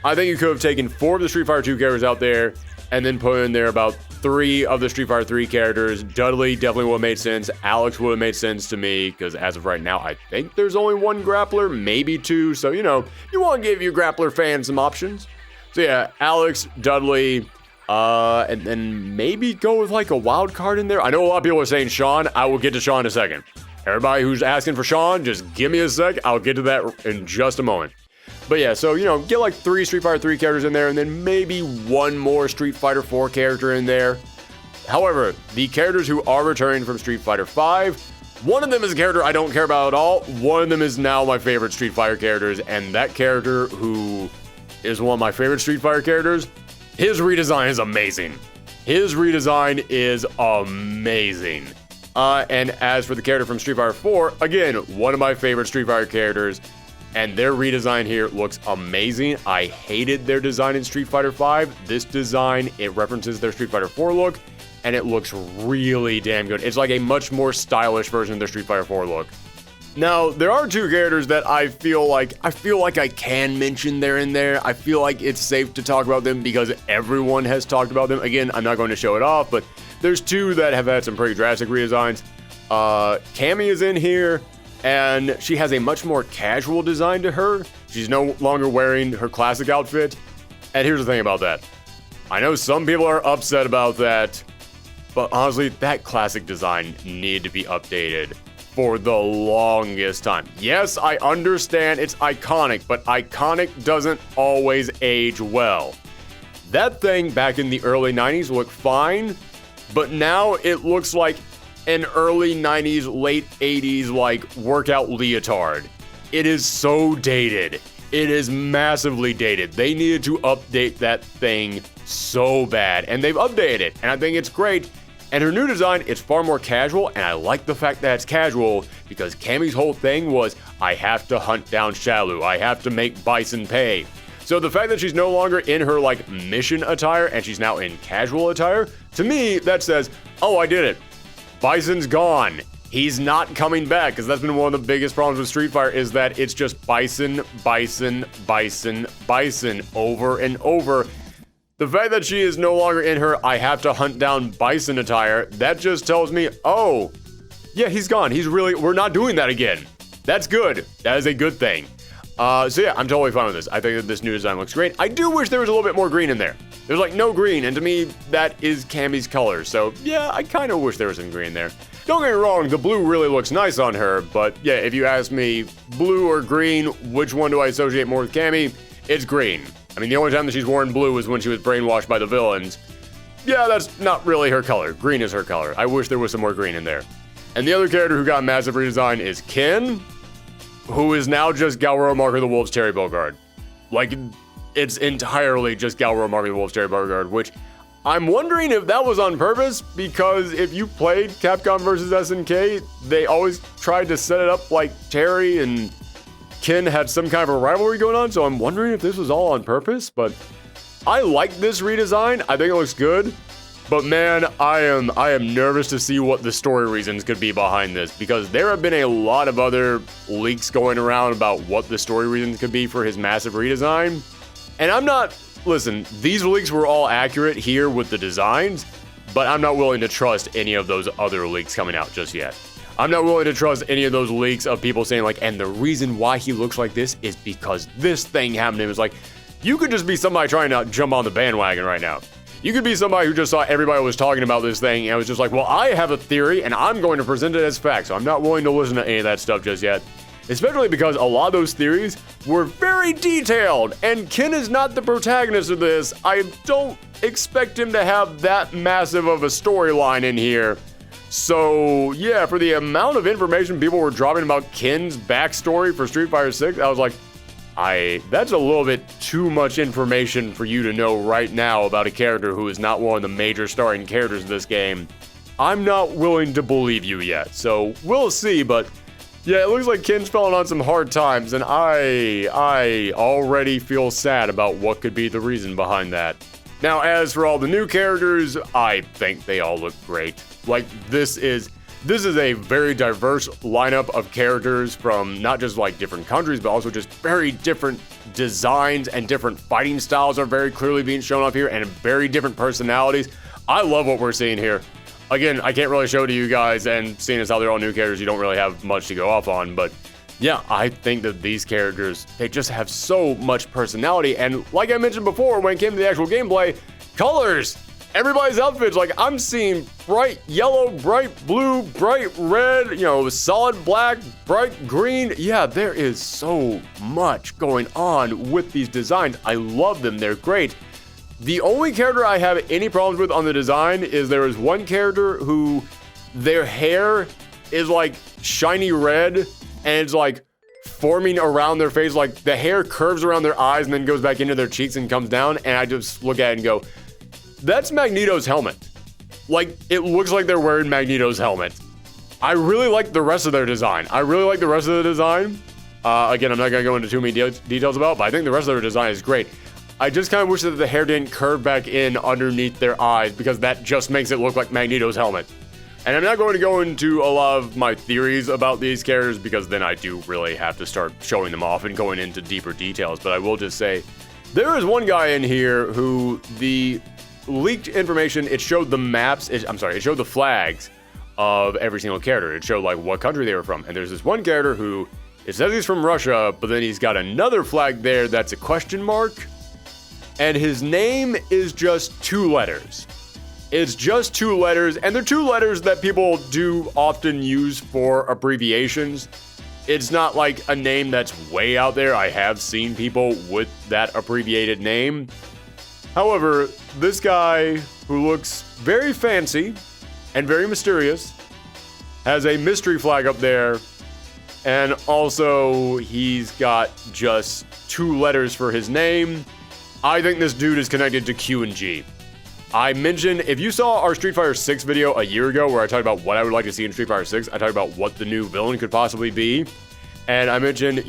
I think you could have taken 4 of the Street Fighter 2 characters out there and then put in there about 3 of the Street Fighter 3 characters. Dudley definitely would have made sense. Alex would have made sense to me, because as of right now, I think there's only 1 grappler, maybe 2. So, you know, you want to give your grappler fans some options. So yeah, Alex, Dudley, and then maybe go with like a wild card in there. I know a lot of people are saying Sean. I will get to Sean in a second. Everybody who's asking for Sean, just give me a sec. I'll get to that in just a moment. But yeah, so, you know, get like 3 Street Fighter 3 characters in there, and then maybe 1 more Street Fighter 4 character in there. However, the characters who are returning from Street Fighter 5, one of them is a character I don't care about at all. One of them is now my favorite Street Fighter characters, and that character, who is one of my favorite Street Fighter characters, his redesign is amazing. His redesign is amazing. And as for the character from Street Fighter 4, again, one of my favorite Street Fighter characters, and their redesign here looks amazing. I hated their design in Street Fighter 5. This design, it references their Street Fighter 4 look, and it looks really damn good. It's like a much more stylish version of their Street Fighter 4 look. Now, there are 2 characters that I feel like I can mention there and there. I feel like it's safe to talk about them because everyone has talked about them. Again, I'm not going to show it off, but there's 2 that have had some pretty drastic redesigns. Cammy is in here, and she has a much more casual design to her. She's no longer wearing her classic outfit. And here's the thing about that. I know some people are upset about that, but honestly, that classic design needed to be updated for the longest time. Yes, I understand it's iconic, but iconic doesn't always age well. That thing back in the early 90s looked fine, but now it looks like an early 90s, late 80s, like, workout leotard. It is so dated. It is massively dated. They needed to update that thing so bad, and they've updated it, and I think it's great. And her new design, it's far more casual, and I like the fact that it's casual, because Cammy's whole thing was, I have to hunt down Shalu, I have to make Bison pay. So the fact that she's no longer in her, like, mission attire, and she's now in casual attire, to me, that says, oh, I did it. Bison's gone. He's not coming back, because that's been one of the biggest problems with Street Fighter, is that it's just Bison, Bison, Bison, Bison, over and over. The fact that she is no longer in her I have to hunt down Bison attire, that just tells me, oh, yeah, he's gone. We're not doing that again. That's good. That is a good thing. So yeah, I'm totally fine with this. I think that this new design looks great. I do wish there was a little bit more green in there. There's like no green, and to me, that is Cammy's color. So yeah, I kind of wish there was some green there. Don't get me wrong, the blue really looks nice on her, but yeah, if you ask me, blue or green, which one do I associate more with Cammy? It's green. I mean, the only time that she's worn blue was when she was brainwashed by the villains. Yeah, that's not really her color. Green is her color. I wish there was some more green in there. And the other character who got massive redesign is Ken, who is now just Galro Marker the Wolf's Terry Bogard. Like, it's entirely just Galro Marker the Wolf's Terry Bogard, which I'm wondering if that was on purpose, because if you played Capcom vs. SNK, they always tried to set it up like Terry and Ken had some kind of a rivalry going on, so I'm wondering if this was all on purpose, but I like this redesign. I think it looks good, but man, I am nervous to see what the story reasons could be behind this, because there have been a lot of other leaks going around about what the story reasons could be for his massive redesign, and listen, these leaks were all accurate here with the designs, but I'm not willing to trust any of those other leaks coming out just yet. I'm not willing to trust any of those leaks of people saying like, and the reason why he looks like this is because this thing happened to him. It's like, you could just be somebody trying to jump on the bandwagon right now. You could be somebody who just saw everybody was talking about this thing and was just like, well, I have a theory and I'm going to present it as fact. So I'm not willing to listen to any of that stuff just yet. Especially because a lot of those theories were very detailed, and Ken is not the protagonist of this. I don't expect him to have that massive of a storyline in here. So yeah, for the amount of information people were dropping about Ken's backstory for Street Fighter 6, I was like, that's a little bit too much information for you to know right now about a character who is not one of the major starring characters in this game. I'm not willing to believe you yet, so we'll see, but yeah, it looks like Ken's falling on some hard times, and I already feel sad about what could be the reason behind that. Now, as for all the new characters, I think they all look great. Like, this is This is a very diverse lineup of characters from not just like different countries, but also just very different designs, and different fighting styles are very clearly being shown off here, and very different personalities. I love what we're seeing here. Again, I can't really show it to you guys, and seeing as how they're all new characters, you don't really have much to go off on, but yeah, I think that these characters, they just have so much personality, and like I mentioned before, when it came to the actual gameplay, colors! Everybody's outfits, like, I'm seeing bright yellow, bright blue, bright red, solid black, bright green. Yeah, there is so much going on with these designs. I love them. They're great. The only character I have any problems with on the design is there is one character who their hair is like shiny red, and it's like forming around their face. Like, the hair curves around their eyes and then goes back into their cheeks and comes down, and I just look at it and go, that's Magneto's helmet. Like, it looks like they're wearing Magneto's helmet. I really like the rest of their design. Again, I'm not gonna go into too many details about it, but I think the rest of their design is great. I just kind of wish that the hair didn't curve back in underneath their eyes, because that just makes it look like Magneto's helmet. And I'm not going to go into a lot of my theories about these characters, because then I do really have to start showing them off and going into deeper details, but I will just say, there is one guy in here who the leaked information, it showed the maps, it showed the flags of every single character. It showed like what country they were from. And there's this one character who, it says he's from Russia, but then he's got another flag there that's a question mark. And his name is just 2 letters. It's just 2 letters, and they're 2 letters that people do often use for abbreviations. It's not like a name that's way out there. I have seen people with that abbreviated name. However, this guy, who looks very fancy and very mysterious, has a mystery flag up there, and also he's got just 2 letters for his name. I think this dude is connected to Q and G. I mentioned, if you saw our Street Fighter 6 video a year ago where I talked about what I would like to see in Street Fighter 6, I talked about what the new villain could possibly be. And I mentioned,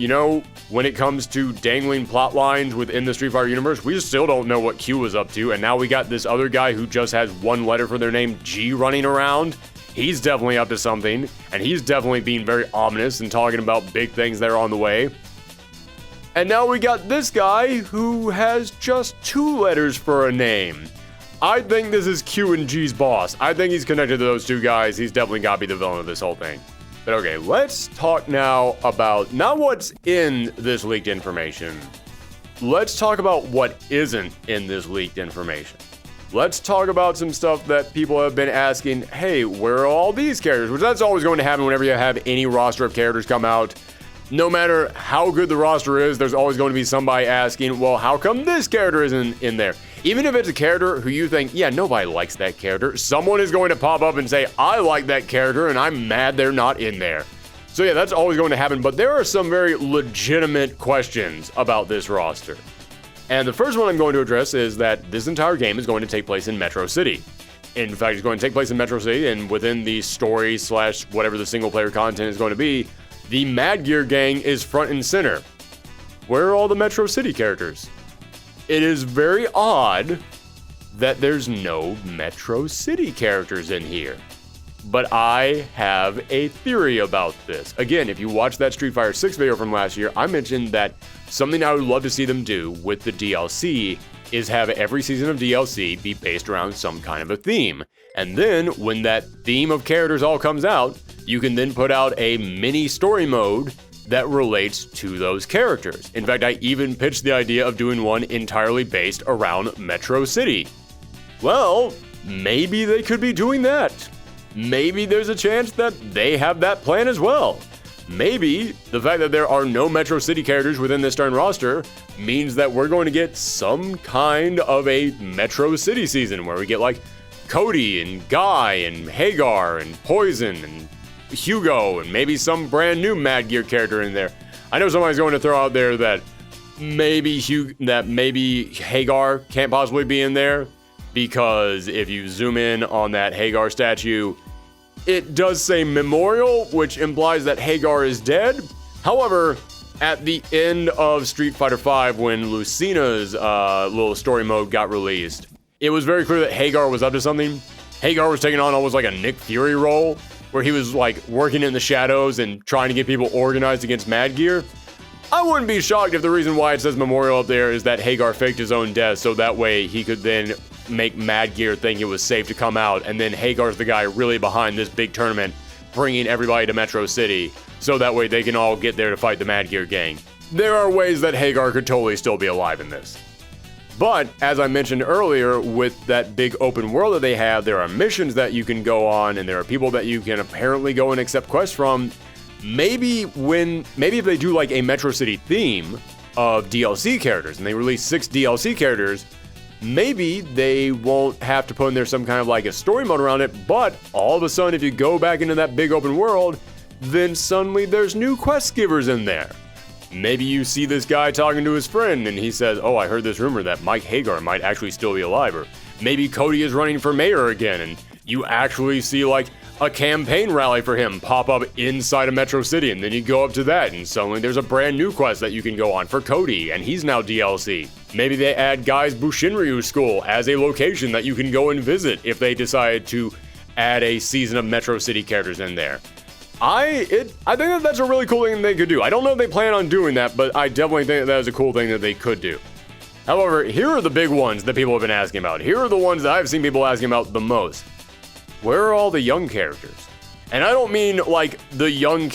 when it comes to dangling plot lines within the Street Fighter universe, we still don't know what Q is up to. And now we got this other guy who just has 1 letter for their name, G, running around. He's definitely up to something. And he's definitely being very ominous and talking about big things that are on the way. And now we got this guy who has just 2 letters for a name. I think this is Q and G's boss. I think he's connected to those 2 guys. He's definitely got to be the villain of this whole thing. But okay, let's talk now about not what's in this leaked information. Let's talk about what isn't in this leaked information. Let's talk about some stuff that people have been asking, hey, where are all these characters? Which that's always going to happen whenever you have any roster of characters come out. No matter how good the roster is, there's always going to be somebody asking, well, how come this character isn't in there? Even if it's a character who you think, yeah, nobody likes that character, someone is going to pop up and say, I like that character and I'm mad they're not in there. So yeah, that's always going to happen, but there are some very legitimate questions about this roster. And the first one I'm going to address is that this entire game is going to take place in Metro City. In fact, it's going to take place in Metro City, and within the story / whatever the single player content is going to be, the Mad Gear gang is front and center. Where are all the Metro City characters? It is very odd that there's no Metro City characters in here. But I have a theory about this. Again, if you watch that Street Fighter 6 video from last year, I mentioned that something I would love to see them do with the DLC is have every season of DLC be based around some kind of a theme. And then when that theme of characters all comes out, you can then put out a mini story mode that relates to those characters. In fact, I even pitched the idea of doing one entirely based around Metro City. Well, maybe they could be doing that. Maybe there's a chance that they have that plan as well. Maybe the fact that there are no Metro City characters within this starting roster means that we're going to get some kind of a Metro City season where we get like Cody and Guy and Hagar and Poison and Hugo and maybe some brand new Mad Gear character in there. I know somebody's going to throw out there that maybe Hagar can't possibly be in there, because if you zoom in on that Hagar statue, it does say Memorial, which implies that Hagar is dead. However, at the end of Street Fighter V, when Lucina's little story mode got released, it was very clear that Hagar was up to something. Hagar was taking on almost like a Nick Fury role, where he was like working in the shadows and trying to get people organized against Mad Gear. I wouldn't be shocked if the reason why it says memorial up there is that Hagar faked his own death, so that way he could then make Mad Gear think it was safe to come out, and then Hagar's the guy really behind this big tournament, bringing everybody to Metro City, so that way they can all get there to fight the Mad Gear gang. There are ways that Hagar could totally still be alive in this. But, as I mentioned earlier, with that big open world that they have, there are missions that you can go on, and there are people that you can apparently go and accept quests from. Maybe if they do like a Metro City theme of DLC characters, and they release 6 DLC characters, maybe they won't have to put in there some kind of like a story mode around it, but all of a sudden if you go back into that big open world, then suddenly there's new quest givers in there. Maybe you see this guy talking to his friend and he says, oh, I heard this rumor that Mike Hagar might actually still be alive, or maybe Cody is running for mayor again and you actually see like a campaign rally for him pop up inside of Metro City, and then you go up to that and suddenly there's a brand new quest that you can go on for Cody and he's now DLC. Maybe they add Guy's Bushinryu School as a location that you can go and visit if they decide to add a season of Metro City characters in there. I think that that's a really cool thing they could do. I don't know if they plan on doing that, but I definitely think that is a cool thing that they could do. However, here are the big ones that people have been asking about. Here are the ones that I've seen people asking about the most. Where are all the young characters? And I don't mean like the young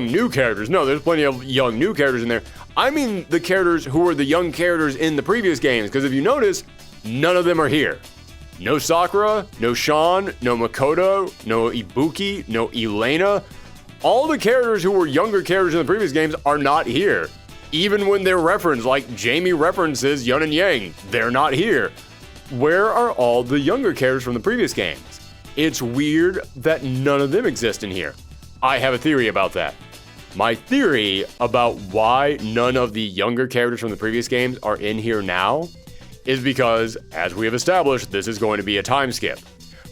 new characters. No, there's plenty of young new characters in there. I mean the characters who were the young characters in the previous games, because if you notice, none of them are here. No Sakura, no Sean, no Makoto, no Ibuki, no Elena. All the characters who were younger characters in the previous games are not here. Even when they're referenced, like Jamie references Yun and Yang, they're not here. Where are all the younger characters from the previous games? It's weird that none of them exist in here. I have a theory about that. My theory about why none of the younger characters from the previous games are in here now is because, as we have established, this is going to be a time skip.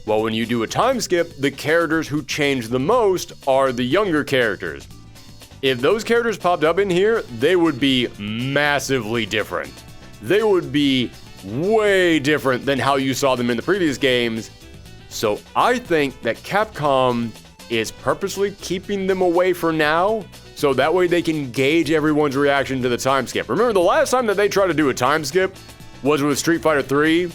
Well, when you do a time skip, the characters who change the most are the younger characters. If those characters popped up in here, they would be massively different. They would be way different than how you saw them in the previous games. So I think that Capcom is purposely keeping them away for now, so that way they can gauge everyone's reaction to the time skip. Remember, the last time that they tried to do a time skip was with Street Fighter 3,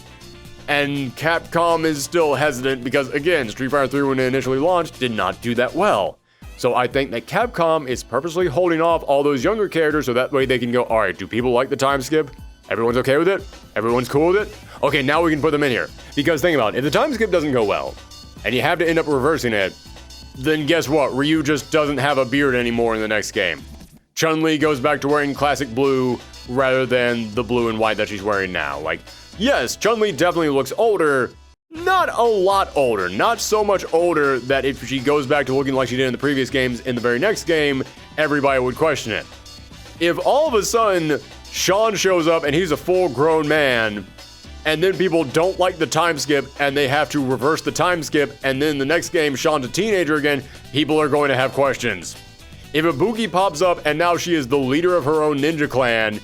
and Capcom is still hesitant because, again, Street Fighter 3 when it initially launched did not do that well. So I think that Capcom is purposely holding off all those younger characters so that way they can go, alright, do people like the time skip? Everyone's okay with it? Everyone's cool with it? Okay, now we can put them in here. Because think about it, if the time skip doesn't go well, and you have to end up reversing it, then guess what? Ryu just doesn't have a beard anymore in the next game. Chun-Li goes back to wearing classic blue rather than the blue and white that she's wearing now. Like, yes, Chun-Li definitely looks older, not a lot older, not so much older that if she goes back to looking like she did in the previous games in the very next game, everybody would question it. If all of a sudden Sean shows up and he's a full-grown man, and then people don't like the time skip and they have to reverse the time skip, and then the next game Sean's a teenager again, people are going to have questions. If Ibuki pops up and now she is the leader of her own ninja clan,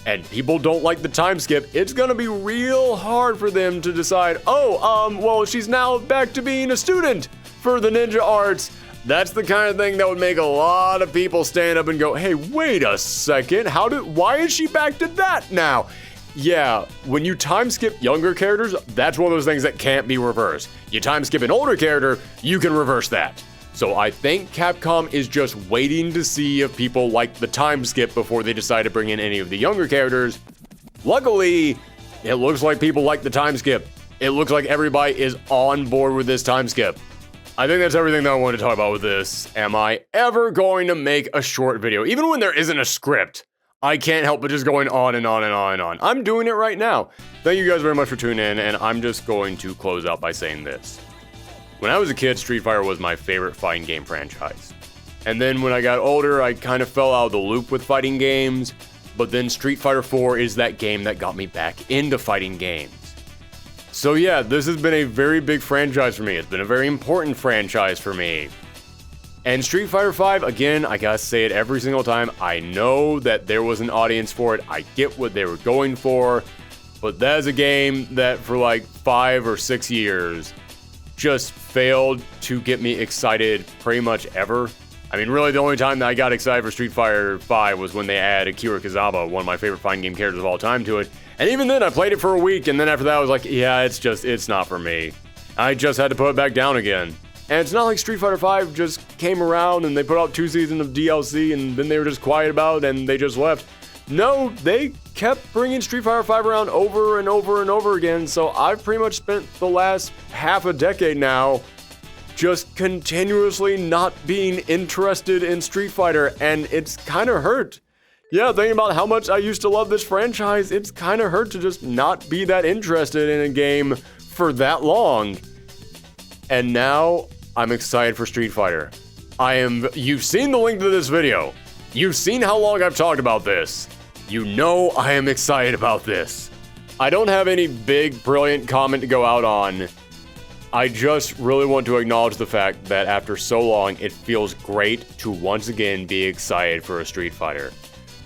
and people don't like the time skip, it's gonna be real hard for them to decide, well, she's now back to being a student for the ninja arts. That's the kind of thing that would make a lot of people stand up and go, hey, wait a second, why is she back to that now? Yeah, when you time skip younger characters, that's one of those things that can't be reversed. You time skip an older character, you can reverse that. So I think Capcom is just waiting to see if people like the time skip before they decide to bring in any of the younger characters. Luckily, it looks like people like the time skip. It looks like everybody is on board with this time skip. I think that's everything that I wanted to talk about with this. Am I ever going to make a short video? Even when there isn't a script, I can't help but just going on and on and on and on. I'm doing it right now. Thank you guys very much for tuning in, and I'm just going to close out by saying this. When I was a kid, Street Fighter was my favorite fighting game franchise. And then when I got older, I kind of fell out of the loop with fighting games, but then Street Fighter 4 is that game that got me back into fighting games. So yeah, this has been a very big franchise for me. It's been a very important franchise for me. And Street Fighter 5, again, I gotta say it every single time, I know that there was an audience for it, I get what they were going for, but that is a game that for like 5 or 6 years just failed to get me excited pretty much ever. I mean, really, the only time that I got excited for Street Fighter V was when they added Akira Kazama, one of my favorite fighting game characters of all time, to it. And even then, I played it for a week, and then after that, I was like, yeah, it's not for me. I just had to put it back down again. And it's not like Street Fighter V just came around and they put out 2 seasons of DLC and then they were just quiet about it and they just left. No, they kept bringing Street Fighter V around over and over and over again, so I've pretty much spent the last half a decade now just continuously not being interested in Street Fighter, and it's kind of hurt. Yeah, thinking about how much I used to love this franchise, it's kind of hurt to just not be that interested in a game for that long. And now I'm excited for Street Fighter. You've seen the link to this video. You've seen how long I've talked about this. You know I am excited about this. I don't have any big, brilliant comment to go out on. I just really want to acknowledge the fact that after so long, it feels great to once again be excited for a Street Fighter.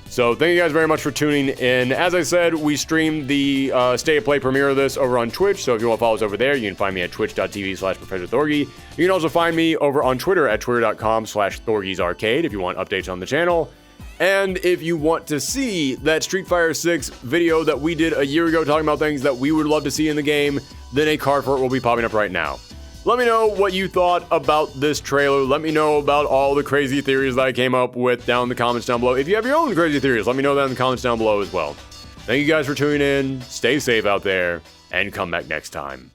So thank you guys very much for tuning in. As I said, we streamed the State of Play premiere of this over on Twitch, so if you want to follow us over there, you can find me at twitch.tv/ProfessorThorgi. You can also find me over on Twitter at twitter.com/Thorgi'sArcade if you want updates on the channel. And if you want to see that Street Fighter 6 video that we did a year ago talking about things that we would love to see in the game, then a card for it will be popping up right now. Let me know what you thought about this trailer. Let me know about all the crazy theories that I came up with down in the comments down below. If you have your own crazy theories, let me know that in the comments down below as well. Thank you guys for tuning in. Stay safe out there, and come back next time.